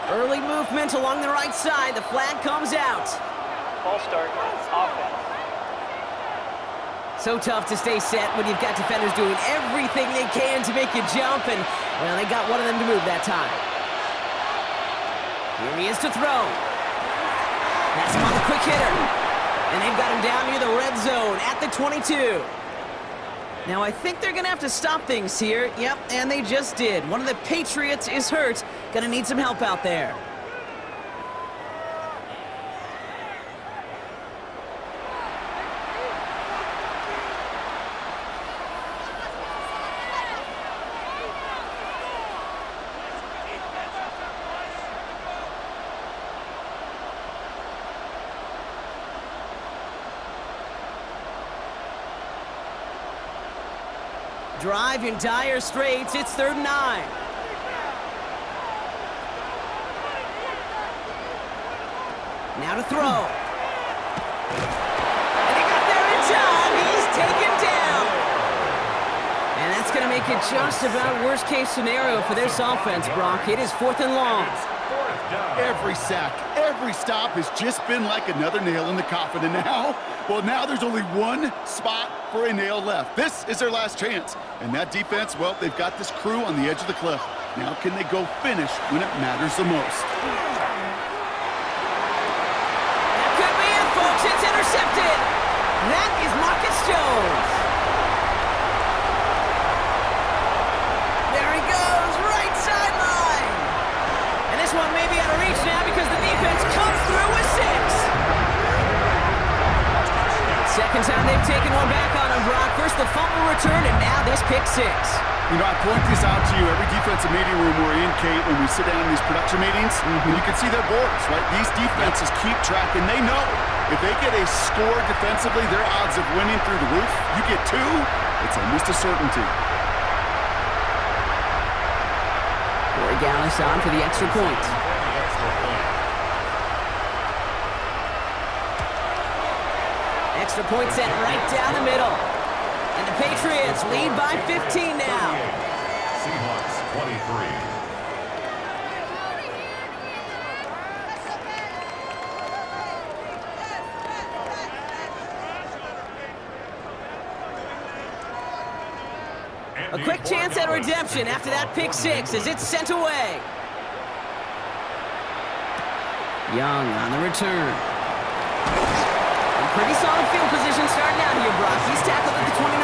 Early movement along the right side. The flag comes out.
Ball start. Offense.
So tough to stay set when you've got defenders doing everything they can to make you jump, and, well, they got one of them to move that time. Here he is to throw. That's him on the quick hitter. And they've got him down near the red zone at the 22. Now, I think they're going to have to stop things here. Yep, and they just did. One of the Patriots is hurt. Going to need some help out there. Drive in dire straits. It's 3rd and 9. Now to throw. And he got there in time. He's taken down. And that's going to make it just about worst-case scenario for this offense, Brock. It is 4th and long.
Every sack, every stop has just been like another nail in the coffin. And now, well, now there's only one spot for a nail left. This is their last chance. And that defense, well, they've got this crew on the edge of the cliff. Now can they go finish when it matters the most?
That could be it, folks. It's intercepted. That is Marcus Jones. There he goes, right sideline. And this one may be out of reach now because the defense comes through with 6. Second time they've taken one back on him, Brock. First the fumble return, and now this pick 6.
You know, I point this out to you every defensive meeting room we're in, Kate, when we sit down in these production meetings, and you can see their boards, right? These defenses keep track, and they know if they get a score defensively, their odds of winning through the roof. You get 2, it's almost a certainty.
Corey Gallis on for the extra point. Extra point set right down the middle. And the Patriots lead by 15 now.
Seahawks 23.
A quick chance at redemption after that pick 6 as it's sent away. Young on the return. Pretty solid field position starting out here, Brock. He's tackled at the 29.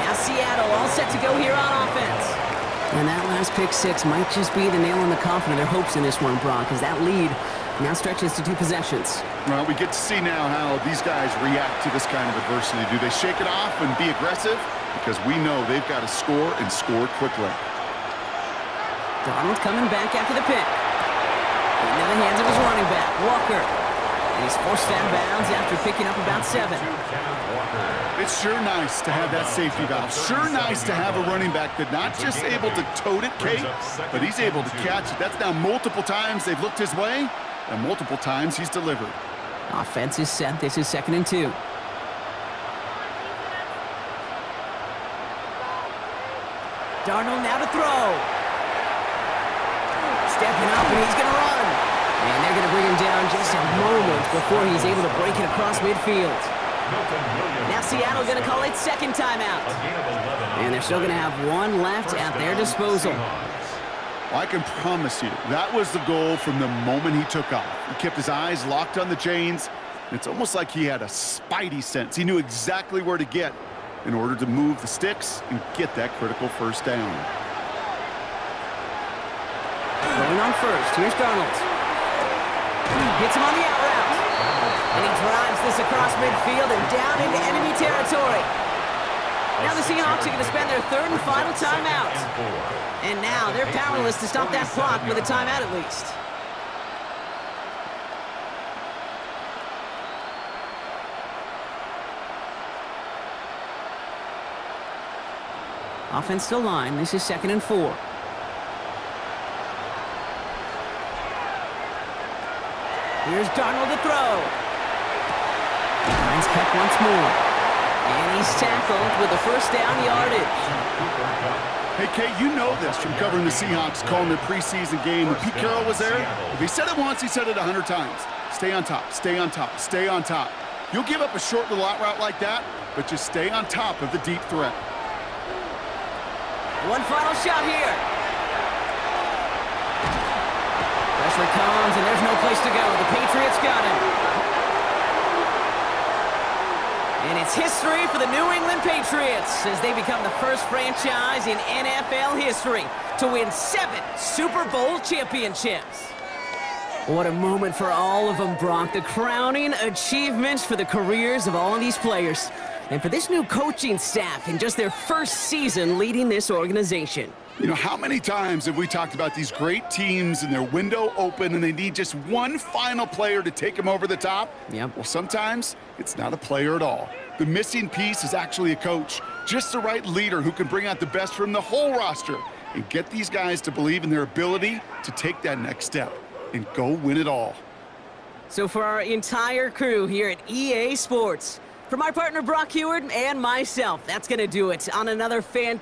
Now Seattle all set to go here on offense. And that last pick 6 might just be the nail in the coffin of their hopes in this one, Brock, as that lead now stretches to 2 possessions.
Well, we get to see now how these guys react to this kind of adversity. Do they shake it off and be aggressive? Because we know they've got to score and score quickly.
Donald coming back after the pick. Into the hands of his running back, Walker. And he's forced out of bounds after picking up about 7.
It's sure nice to have that safety valve. Sure nice to have a running back that's not just able to tote it, Kate, but he's able to catch it. That's now multiple times they've looked his way, and multiple times he's delivered.
Offense is set. This is 2nd and 2. Darnold now to throw. Stepping up, and he's going to run. And they're going to bring him down just a moment before he's able to break it across midfield. Now Seattle going to call it 2nd timeout. And they're still going to have 1 left at their disposal.
Well, I can promise you, that was the goal from the moment he took off. He kept his eyes locked on the chains. It's almost like he had a spidey sense. He knew exactly where to get in order to move the sticks and get that critical first down.
Going on first, here's Darnold. Hits him on the out route. And he drives this across midfield and down into enemy territory. Now the Seahawks are going to spend their 3rd and final timeout. And now they're powerless to stop that clock with a timeout at least. Offense still line. This is 2nd and 4. Here's Darnold to throw. Lines cut once more. And he's tackled with the first down yardage.
Hey, Kate, you know this from covering the Seahawks, calling their preseason game. When Pete Carroll was there, if he said it once, he said it 100 times. Stay on top, stay on top, stay on top. You'll give up a short little out route like that, but just stay on top of the deep threat.
One final shot here. Pressure comes, and there's no place to go. The Patriots got him. And it's history for the New England Patriots as they become the first franchise in NFL history to win 7 Super Bowl championships. What a moment for all of them, Brock. The crowning achievements for the careers of all of these players. And for this new coaching staff in just their first season leading this organization.
You know, how many times have we talked about these great teams and their window open and they need just one final player to take them over the top?
Yep.
Well, sometimes it's not a player at all. The missing piece is actually a coach, just the right leader who can bring out the best from the whole roster and get these guys to believe in their ability to take that next step and go win it all.
So for our entire crew here at EA Sports, for my partner Brock Heward and myself, that's going to do it on another fantastic